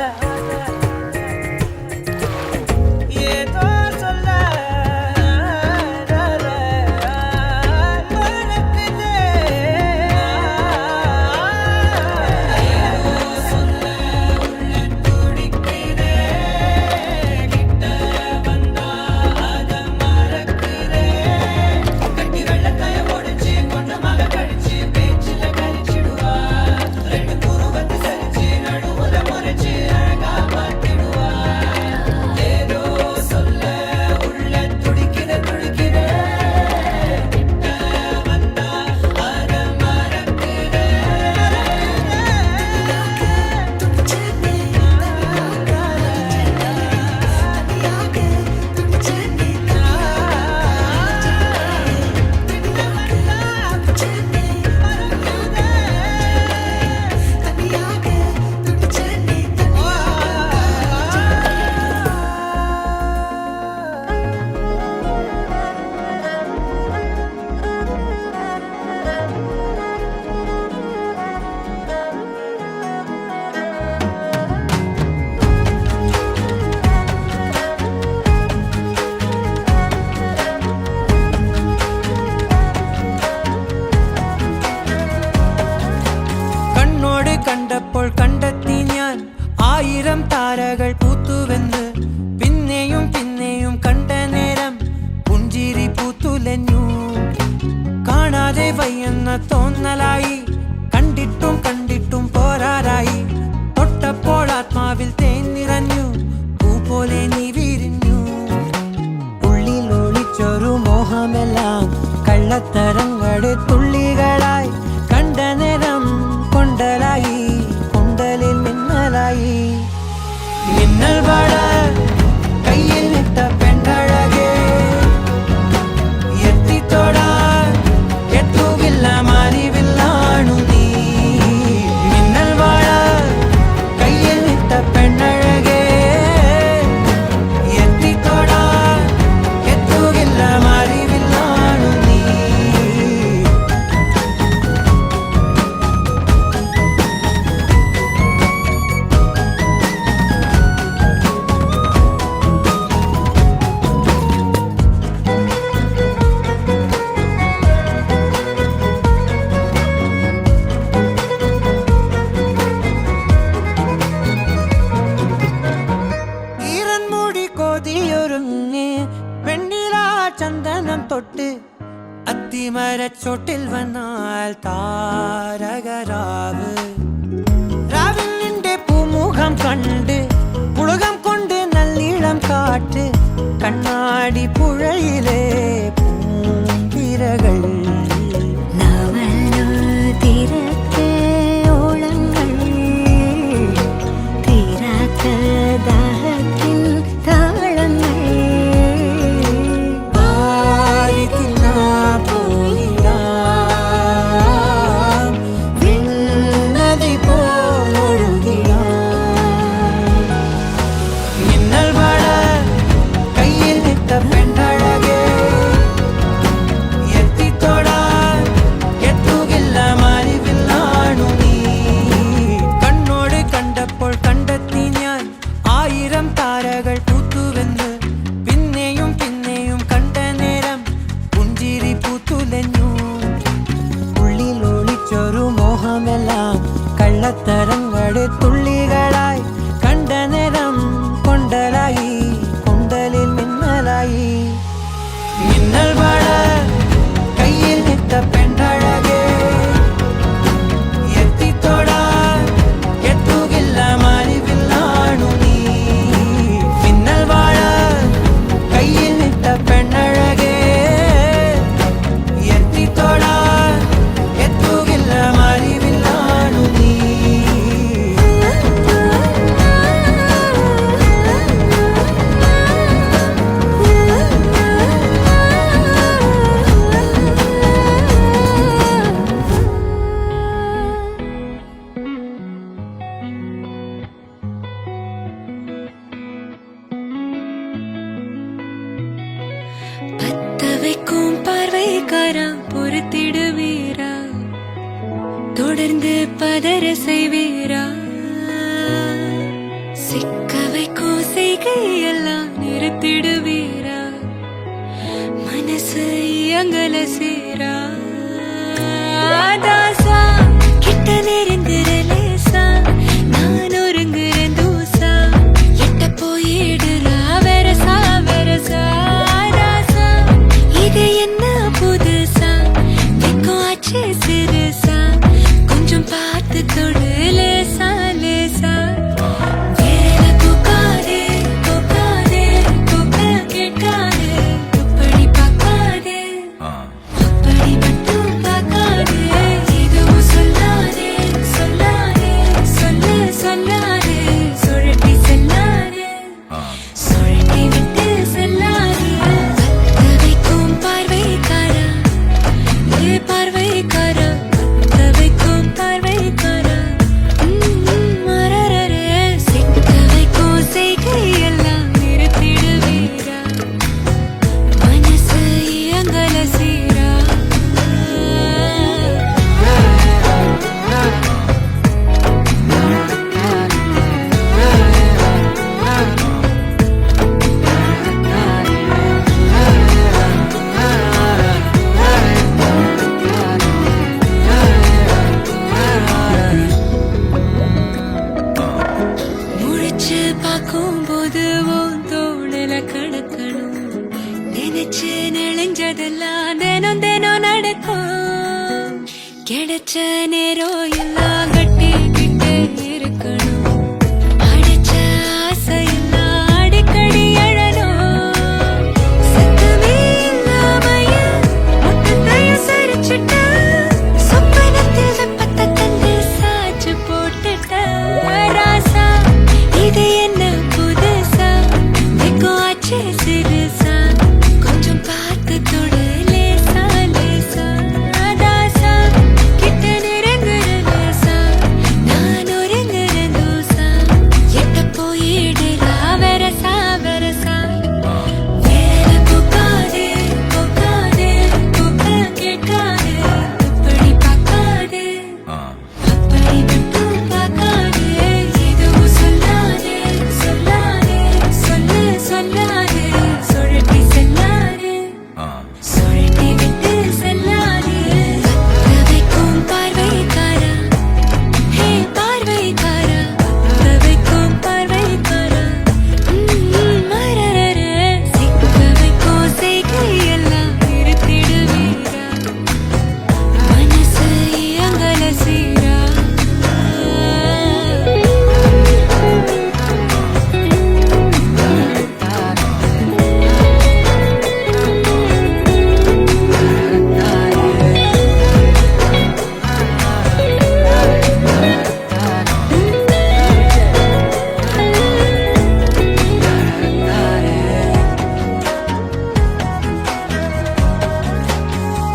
[SPEAKER 8] ஏதோ சொல்ல மறக்குதே, ஏதோ சொல்ல உள்ள துடிக்குதே, கிட்ட வந்தாத மறக்குதே, கட்டி வெள்ளக்காய ஒடிச்சு கொண்டமாக கடிச்சு பேச்சில கழிச்சிடுவா, ரெண்டு புருவத்தை சரிச்சு நடுவுல முறைச்சு அழகா மாத்திடுவா. ஏதோ சொல்ல உள்ள துடிக்கிற துடிக்கிற, கிட்ட வந்தா அத மறக்குதே. കണ്ണോട് കണ്ടപ്പോൾ കണ്ടെത്തി ഞാൻ 1000 താരകൾ പൂത്തുവെന്ന്, പിന്നെയും പിന്നെയും കണ്ട നേരം പുഞ്ചിരി പൂത്തുലഞ്ഞു, കാണാതെ വയ്യെന്ന തോന്നലായി, കണ്ടിട്ടും കണ്ടിട്ടും പോരാറായി, തൊട്ടപ്പോൾ ആത്മാവിൽ തേൻ നിറഞ്ഞു, പൂ പോലെ നീ വിരിഞ്ഞു, ഉള്ളിൽ ഒളിച്ചൊരു മോഹമെല്ലാം കള്ളത്തരങ്ങളുടെ തുള്ളികളായി, കണ്ട നേരം കൊണ്ടലായി, കൊണ്ടലിൽ മിന്നലായി, മിന്നൽ വള കയ്യിൽ നിട്ട പെണ്ണഴകേ, എത്തിത്തൊടാൻ എത്തുകില്ല മാറിവില്ലാണു നീ, മിന്നൽ വള കയ്യിൽ നിട്ട പെണ്ണഴകേ, എത്തിത്തൊടാൻ എത്തുകില്ല മാറിവില്ലാണു നീ. ഈറൻമുടി കൊതിയൊരുങ്ങി വെണ്ണിലാ ചന്ദനം തൊട്ട്, അത്തിമരച്ചോട്ടിൽ വന്നാൽ താരകരാവ്, രാവിൽ നിന്റെ പൂമുഖം കണ്ട് പുളകം കൊണ്ട് നല്ലിളം കാറ്റ്, കണ്ണാടി പുഴയിലെ പൂന്തിരകൾ,
[SPEAKER 5] തീരത്തെ ഓളങ്ങൾ, തീരാത്ത ദാഹത്തിൻ താളങ്ങൾ,
[SPEAKER 8] ആരിതിന്നാ പോയിടാം, വിണ്ണതി പോലൊഴുകിടാം, മിന്നൽ വള കയ്യിൽ നിട്ട പെണ്ണഴകേ, എത്തിത്തൊടാൻ എത്തുകില്ല മാറിവില്ലാണു നീ, കണ്ണോട് കണ്ടപ്പോൾ കണ്ടെത്തി ഞാൻ 1000 താരകൾ പൂത്തുവെന്ന്, പിന്നെയും പിന്നെയും കണ്ട നേരം പുഞ്ചിരി പൂത്തുലഞ്ഞു, ഉള്ളിൽ ഒളിച്ചൊരു മോഹമെല്ലാം കള്ളത്തരങ്ങളുടെ തുള്ളികളായി, കണ്ട നേരം കൊണ്ടലായി, കൊണ്ടലിൽ മിന്നലായി, മിന്നൽ വള കയ്യിൽ നിട്ട പെണ്ണഴകേ, എത്തിത്തൊടാൻ എത്തുകില്ല മാറിവില്ലാണു നീ, മിന്നൽ വള കയ്യിൽ നിട്ട പെണ്ണഴകേ, എത്തിത്തൊടാൻ എത്തുകില്ല മാറിവില്ലാണു നീ.
[SPEAKER 7] தொடர்ந்து பதற செய்வீரா சிக்க வைக்கும் செய்கையெல்லாம் நிறுத்திடுவீரா மனசு இயங்கல சீரா தாசா கிட்ட நெருங்குற லேசா நான் ஒருங்குறேன் தூசா எட்ட போயிடுறா வெரசா வெரசா தாசா இது என்ன புதுசா வெக்கம் ஆச்சு சிறுசா கொஞ்சம் பார்த்து தொடு லேசா லேசா வேற பூக்காதே பூக்காதே பூக்க கேட்காதே இப்படி பார்க்காதே அப்படி மட்டும் பார்க்காதே எதுவும் சொல்லாதே சொல்லாதே சொல்லு சொல்லாதே சுழட்டி செல்லாதே சுழட்டி விட்டு செல்லாதே பத்த வைக்கும் பார்வைக்காரா ஏ பார்வைக்காரா பத்த வைக்கும் பார்வைக்காரா மரரரே சிக்க வைக்கும் செய்கையெல்லாம் நிறுத்திடுவீரா மனசு இயங்கல சீரா முழிச்சு பார்க்கும்போது உன் தோணல கடக்கணும் நினைச்சு நெளிஞ்சதெல்லாம் தினம் தினம் நடக்கும் கிடைச்ச நேரம் எல்லாம் கட்டிக்கிட்டே இருக்கணும் அடிச்ச ஆசையெல்லாம் அடிக்கடி எழணும் சத்தமே இல்லாமைய முட்டத்தையும் சரிச்சுட்ட சொப்பனத்தில் வெப்பத்தை தந்து சாச்சு போட்டுட்ட ராசா இது என்ன புதுசா வெக்கம் ஆச்சு சிறுசா கொஞ்சம் பார்த்து தொடு லேசா லேசா தாசா கிட்ட நெருங்குற லேசா நான் ஒருங்குற தூசா எட்ட போயிடுறா வெரசா வெரசா வேற பூக்காதே பூக்காதே பூக்க கேட்காதே இப்படி பார்க்காதே அப்படி மட்டும் பார்க்காதே எதுவும் சொல்லாதே சொல்லாதே சொல்லு சொல்லாதே சுழட்டி செல்லாதே சுழட்டி விட்டு செல்லாதே பத்த வைக்கும் பார்வைக்காரா ஹே பார்வைக்காரா பத்த வைக்கும் பார்வைக்காரா மரரரே சிக்க வைக்கும் செய்கையெல்லாம் நிறுத்திடுவீரா மனசு இயங்கல சீரா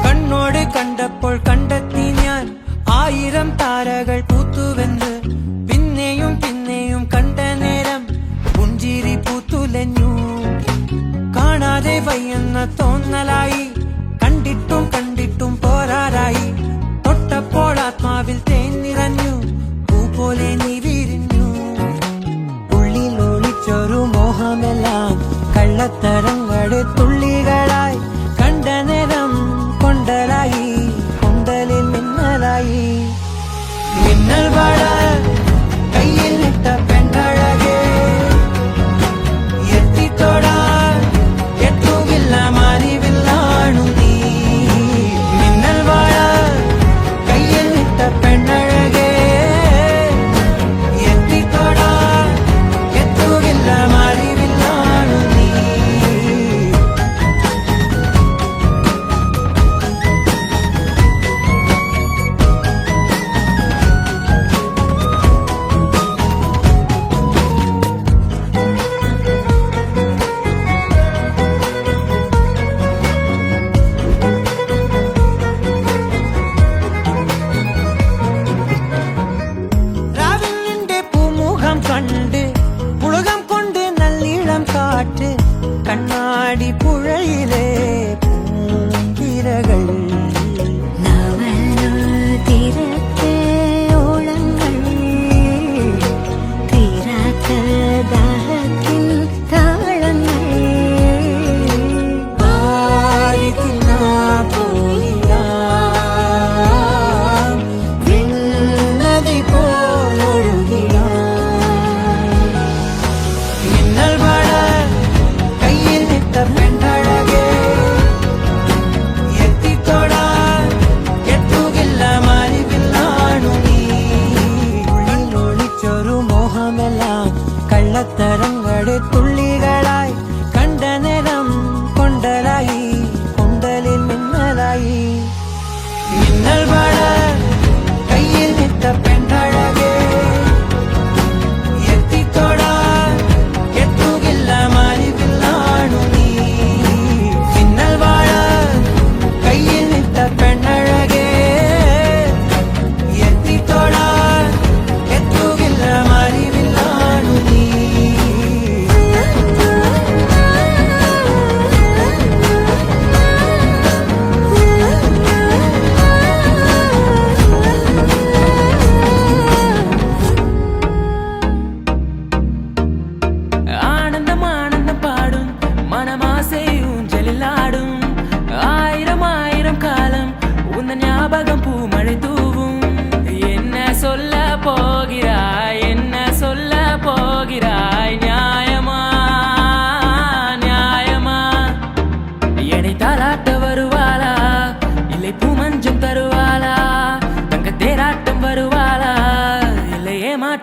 [SPEAKER 8] കണ്ണോട് കണ്ടപ്പോൾ കണ്ടെത്തി ഞാൻ 1000 താരകൾ പൂത്തുവെന്ന് പിന്നെയും പിന്നെയും കണ്ട നേരം പുഞ്ചിരി പൂത്തുലഞ്ഞു കാണാതെ വയ്യെന്ന തോന്നലായി കണ്ടിട്ടും കണ്ടിട്ടും പോരാറായി തൊട്ടപ്പോൾ ആത്മാവിൽ തേൻ നിറഞ്ഞു പൂ പോലെ നീ വിരിഞ്ഞു ഉള്ളിൽ ഒളിച്ചൊരു മോഹമെല്ലാം കള്ളത്തരങ്ങളുടെ തുള്ളികളായി കണ്ട നേരം കൊണ്ടലായി കൊണ്ടലിൽ മിന്നലായി മിന്നൽ വാഴ കയ്യിൽ ഇട്ട പെണ്ണഴകേ എത്തിത്തോടാൻ എത്തുകില്ല മാറിവില്ലാണു നീ മിന്നൽ വാഴ കയ്യിൽ ഇട്ട പെണ്ണഴകേ എത്തിത്തോടാൻ എത്തുകില്ല മാറിവില്ലാണു നീ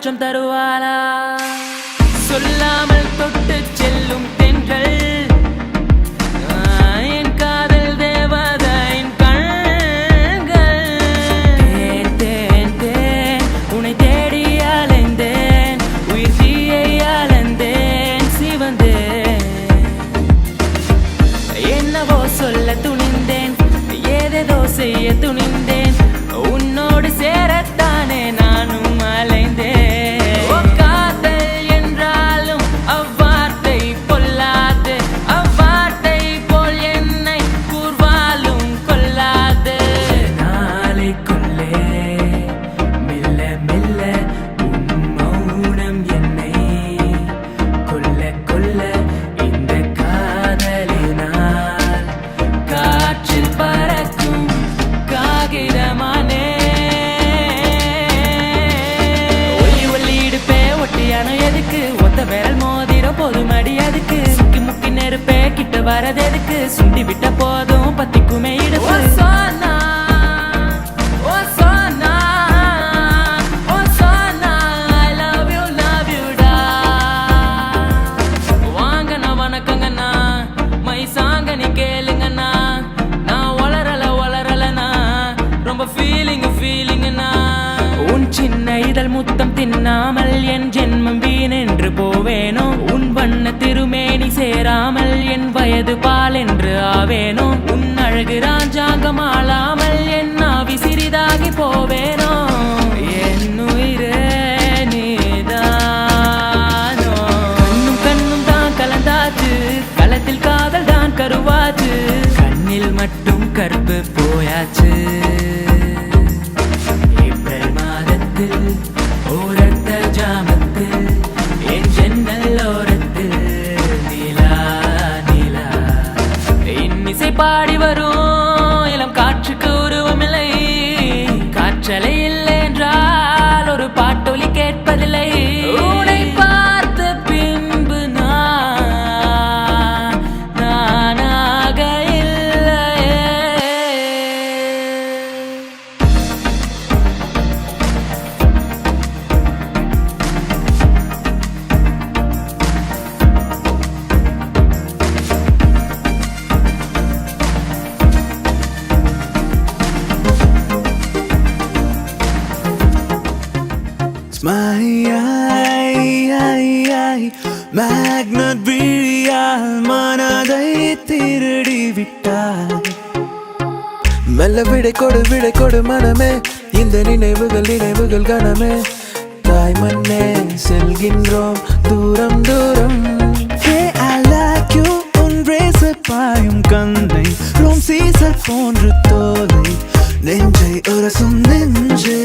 [SPEAKER 9] அச்சம் தருவாளா சொல்லாமல் தொட்டு செல்லும் தென்றல் என் காதல் தேவதையின் கண்கள் தேன் தேன் தேன் உன்னை தேடி அலைந்தேன் உயிர் தீயை அலைந்தேன் சிவந்தேன் என்னவோ சொல்ல துணிந்தேன் ஏதேதோ செய்ய துணிந்தேன் உன்னோடு சேரத்தானே நானும் அலைந்தேன் காதல் என்றாலும் அவ்வார்த்தை பொல்லாது அவ்வார்த்தை போல் என்னை கூர்வாலும் கொல்லாது நாளைக்குள்ளே மெல்ல மெல்ல உன் மௌனம் என்னை கொல்ல கொல்ல இந்த காதலினால் காற்றில் பறக்கும் காகிதமானே ஒல்லி ஒல்லி இடுப்பே ஒட்டியானோ எதுக்கு ஒத்த விரல் மோதிரம் போதும் அடி அதுக்கு சுக்கி முக்கி நெருப்பே கிட்ட வரது எதுக்கு சுண்டி விட்ட போதும் பத்திக்குமே இடுப்பு சோனா ஓ சோனா ஓ சோனா I love you டா வாங்கண்ணா வணக்கங்கண்ணா மை சாங்க நீ கேளுங்கண்ணா நான் வளரலண்ணா ரொம்ப ஃபீலிங்னா உன் சின்ன இதழ் முத்தம் தின்னாமல் என் ஜென்மம் வீணென்று போவேனோ உன் வண்ண திருமேனி சேராமல் என் வயது பால் என்று ஆவேனோ உன் அழகு ராஜாங்கம் ஆளாமல் என் ஆவி சிறிதாகி போவேனோ என் உயிரே நீதானோ கண்ணும் கண்ணும் தான் கலந்தாச்சு களத்தில் காதல் தான் கருவாச்சு கண்ணில் மட்டும் கருப்பு போயாச்சு ஏப்ரல் மாதத்தில் ஓரத்த ஜாமத்தில் என் ஜன்னல் ஓரத்தில் நிலா நிலா இன்னிசை பாடி வரும் இளம் காற்றுக்கு உருவமில்லை காற்றலை இல்லை என்றால் ஒரு பாட்டொலி கேட்பதில்லை உன்னை பார்த்த பின்பு நானாக இல்லையே
[SPEAKER 4] மேக்னட் விழியால் மனதை திருடி விட்டாய் மெல்ல விடை கொடு மனமே இந்த நினைவுகள் கணமே தாய் மண்ணே செல்கின்றோம் தூரம் தூரம் Hey, I like you உன் ரேசர் பாயும் கண்ணை ரோம் சீசர் போன்று தோலை நெஞ்சை உரசும் நெஞ்சை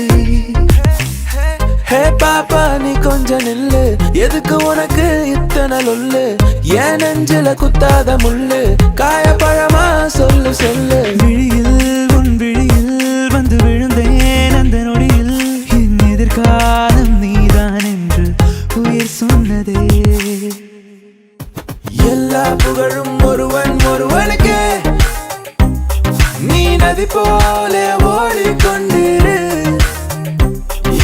[SPEAKER 4] ஹே பாப்பா நீ கொஞ்சம் நில்லு எதுக்கு உனக்கு இத்தனை லொல்லு ஏன் நெஞ்சில குத்தாத முள்ளு காயப்பழமா சொல்லு விழியில் உன் விழியில் வந்து விழுந்தேன் அந்த நொடியில் என் எதிர்காலம் நீதான் என்று உயிர் சொன்னதே எல்லா புகழும் ஒருவனுக்கே நீ நதி போல ஓடிக்கொண்டிரு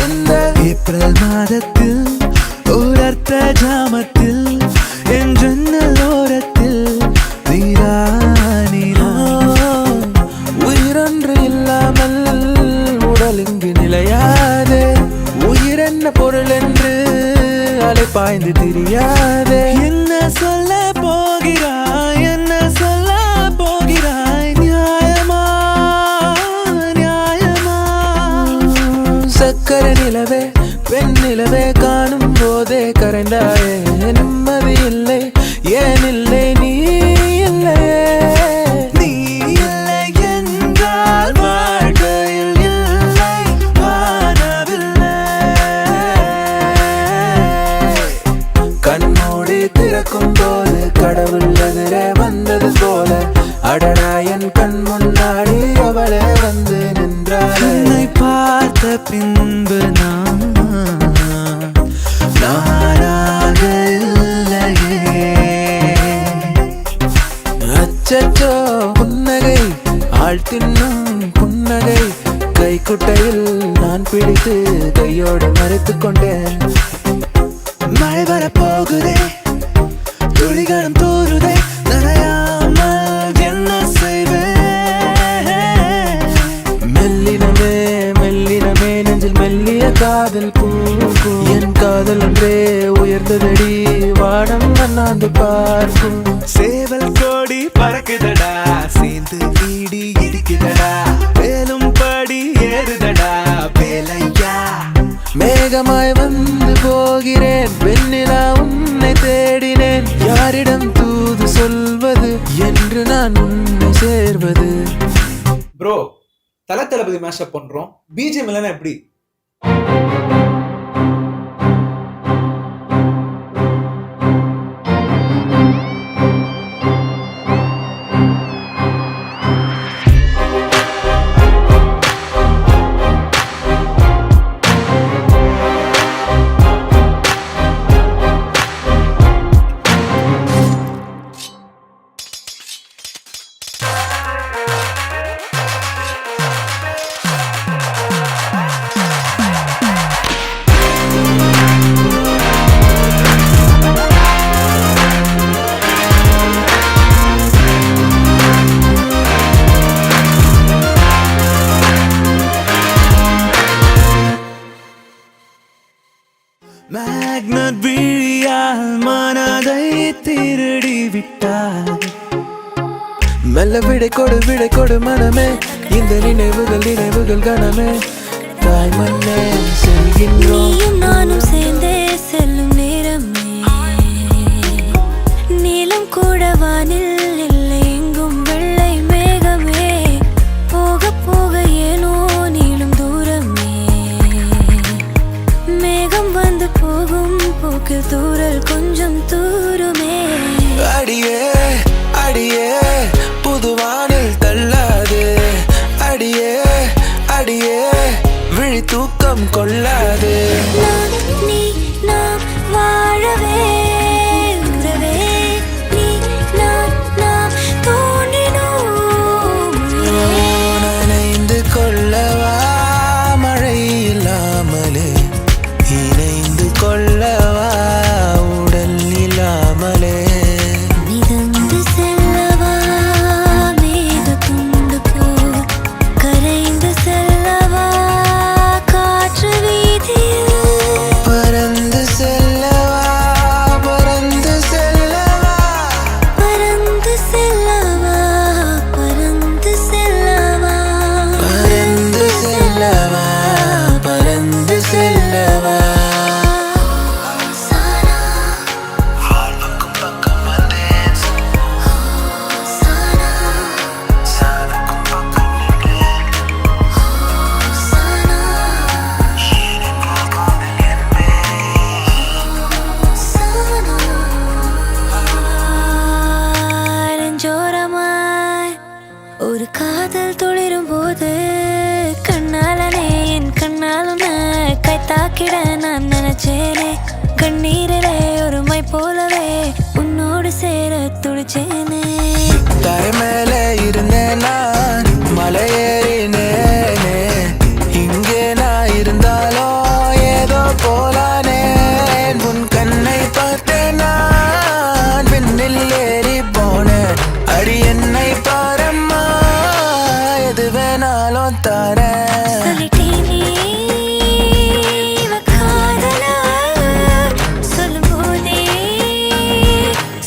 [SPEAKER 4] இந்த ஏப்ரல் மாதத்தில் ஓரத்த ஜாமத்தில் என் ஜன்னல் ஓரத்தில் நீரா உயிரொன்று இல்லாமல் உடல் இங்கு நிலையாதே உயிர் என்ன பொருள் என்று அலை பாய்ந்து தெரியாதே என்ன சொல்ல போகிறாய் நியாயமா சக்கர நிலவே பெண் நிலவே காணும் போதே கரைந்தாயே நிம்மதி இல்லை ஏன் இல்லை நீ இல்லை என்றால் வாழ்க்கையில் இல்லை வானவில்லை கண்மூடி திறக்கும் போது கடவுள் எதிரே வந்தது போல அடடா என் கண் முன்னாடி அவளே வந்து நின்றாள் என்னை பார்த்த பின்பு நானாக இல்லையே அச்சச்சோ புன்னகை ஆள் தின்னும் புன்னகை கைக்குட்டையில் நான் பிடித்து கையோடு மறைத்து கொண்டேன். மழை வர போகுதே, துளிகளும் தூருதே, நனையாமல் என்ன செய்வேன்? மெல்லினமே மெல்லினமே நெஞ்சில் மெல்லிய காதல் பூக்கும். என் காதல் ஒன்றே உயர்ந்ததடி, வானம் அண்ணாந்து பார்க்கும். சேவல் கோடி பறக்குதடா, சேர்ந்து ஈடி இடிக்குதடா, வேலும் படி ஏறுதடா வேலையா. மேகமாய் வந்து போகிறேன், வெண்ணிலா உன்னை தேடினேன். யாரிடம் தூது சொல்வது என்று நான் உன்னை சேர்வது?
[SPEAKER 10] ப்ரோ, தளபதி மேஷப் பண்றோம், பிஜிஎம் இல்லைன்னா எப்படி?
[SPEAKER 4] மேக்னட் விழியால் மனதை திருடி விட்டார். மெல்ல விடை கொடு மனமே, இந்த நினைவுகள் கனமே. தாய் மண்ணே செல்கின்றோம்,
[SPEAKER 5] நீயும் நானும் சேர்ந்தே செல்லும் நேரமே. நீலம் கூட வானில் இல்லை, எங்கும் வெள்ளை மேகமே. போக போக ஏனோ நீளும் தூரமே. மேகம் வந்து போகும் போக்கில் தூரல் கொஞ்சம் தூருமே.
[SPEAKER 4] அடியே அடியே புதுவானில் தள்ளாது, அடியே அடியே விழி தூக்கம் கொள்ளாது.
[SPEAKER 5] நான் நீ நாம் வாழவே, உறவே நீ நாம் தோன்றினோம்.
[SPEAKER 4] நனைந்து கொள்ளவா மழை இல்லாமலே, இணைந்து கொள்ளவா உடல் இல்லாமலே.
[SPEAKER 5] மிதந்து செல்லவா மேக துண்டு போல், கரைந்து செல்லவா காற்று வீதியில்.
[SPEAKER 4] பறந்து செல்லவா பறந்து செல்லவா,
[SPEAKER 5] பறந்து செல்லவா பறந்து செல்லவா,
[SPEAKER 4] பறந்து செல்லவா பறந்து செல்லவா.
[SPEAKER 5] சானா
[SPEAKER 4] வாழ்வுக்கும் பக்கம் வந்தேன்,
[SPEAKER 5] சானா
[SPEAKER 4] சாவுக்கும் பக்கம் நின்றேன்.
[SPEAKER 5] சானா நெஞ்சோரமாய் ஒரு காதல் துளிரும் போது, கண்ணாலனே என் கண்ணாலும் கை தாக்கிட நான் நினைச்சேனே. கண்ணீரிலே ஒரு மை போலவே உன்னோடு சேர துடிச்சேனே.
[SPEAKER 4] தரை மேலே இருந்தேன் நான், மலையேறினேனே. இங்கே நான் இருந்தாலும் ஏதோ போலானேன். உன் கண்ணை பார்த்தேன் நான், விண்ணில் ஏறி போனேன். அடி என்னை பாரம்மா, எது வேணாலும் தாரேன்.
[SPEAKER 5] சொல்லிட்டேனே இவ காதலா, சொல்லும்போதே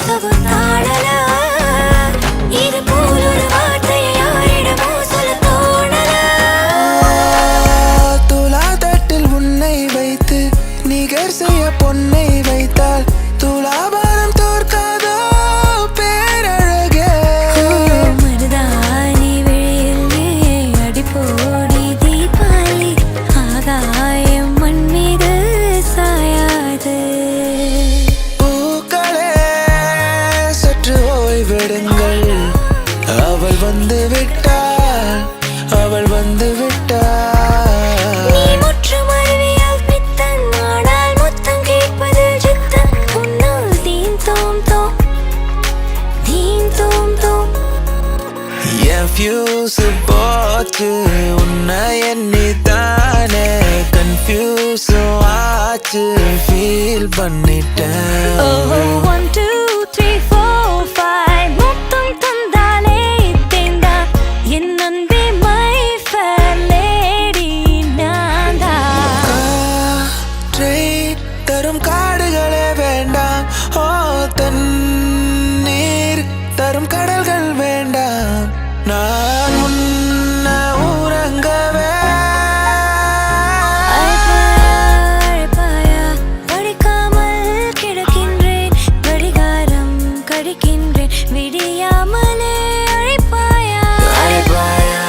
[SPEAKER 5] சொகந்தாளலா. இது போல் ஒரு வார்த்தையை யாரிடமோ சொல்ல தோணலா.
[SPEAKER 4] வச்சு ஃபீல் பண்ணிட்டேன்.
[SPEAKER 5] 1 2 3 4 5 மொத்தம் தந்தாலே தேந்தா என் அன்பே மை ஃபேர் லேடி நான்தா.
[SPEAKER 4] காற்றை தரும் காடுகளே வேண்டாம், ஓ தண்ணீர் தரும் கடல்கள் வேண்டாம், நான் உன்ன உறங்கவே.
[SPEAKER 5] அழைப்பாயா படிக்காமல் கிடக்கின்றேன், கடிகாரம் கடிக்கின்றேன், விடியாமலே அழைப்பாயா.
[SPEAKER 4] அழைப்பாயா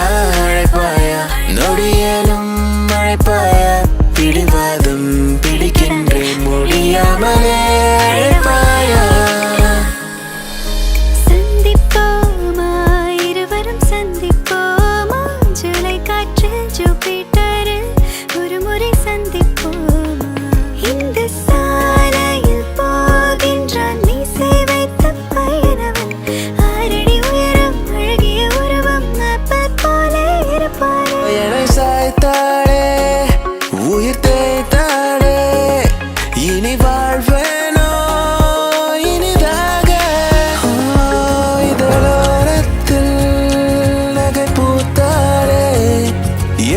[SPEAKER 4] அழைப்பாயா நொடியலும் அழைப்பாயா, பிடிவாதம் பிடிக்கின்றேன் முடியாமலே அழைப்பாயா.
[SPEAKER 5] சந்திப்போமா இருவரும் சந்திப்போமா, ஜூலை காற்றில் ஜூபிட்டரில் ஒரு முறை சந்திப்போமா. இந்த சாலையில் போகின்றான் மீசை வைத்த பயணவன், 6 அடி உயரம் அழகிய உருவம், ஆப்பிள் போலே இருப்பாரே.
[SPEAKER 4] என்னை சாய்த்தாளே உயிர் தேய்த்தாளே, இனி வாழ்வேனோ இனிதாக. இதழோரத்தில் நகை பூத்தாளே,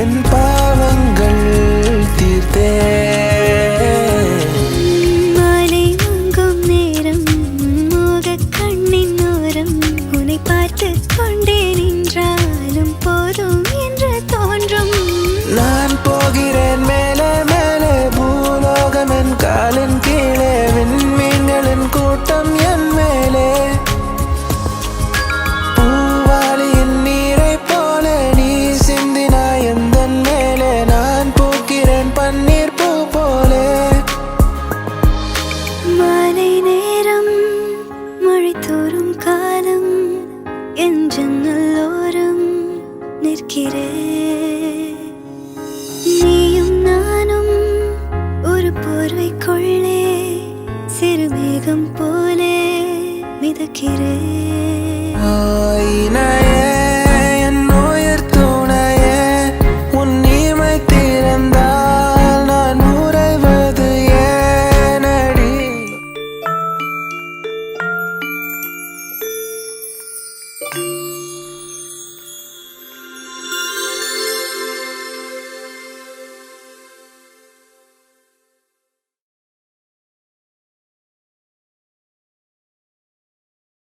[SPEAKER 4] என் பாவங்கள் தீர்த்தே.
[SPEAKER 5] மாலை மங்கும் நேரம் மோகக் கண்ணின் ஓரம், உன்னை பார்த்துக் கொண்டே நின்றாலும் போதும் என்று தோன்றும்.
[SPEAKER 4] நான் போகிறேன் மேலே மேலே, பூலோகம் என் காலின் கீழே, விண்மீன்களின் கூட்டம் என் மேலே. பூவாளியின் நீரை போல நீ சிந்தினாய் எந்தன் மேலே, நான் பூக்கிறேன் பன்னீர் பூ போலே.
[SPEAKER 5] மாலை நேரம் மழை தோறும் காலம், என் ஜன்னலோரம் நிற்கிறேன். நீயும் நானும் ஒரு போர்வைக்குள்ளே சிறுமேகம் போலே மிதக்கிறேன்.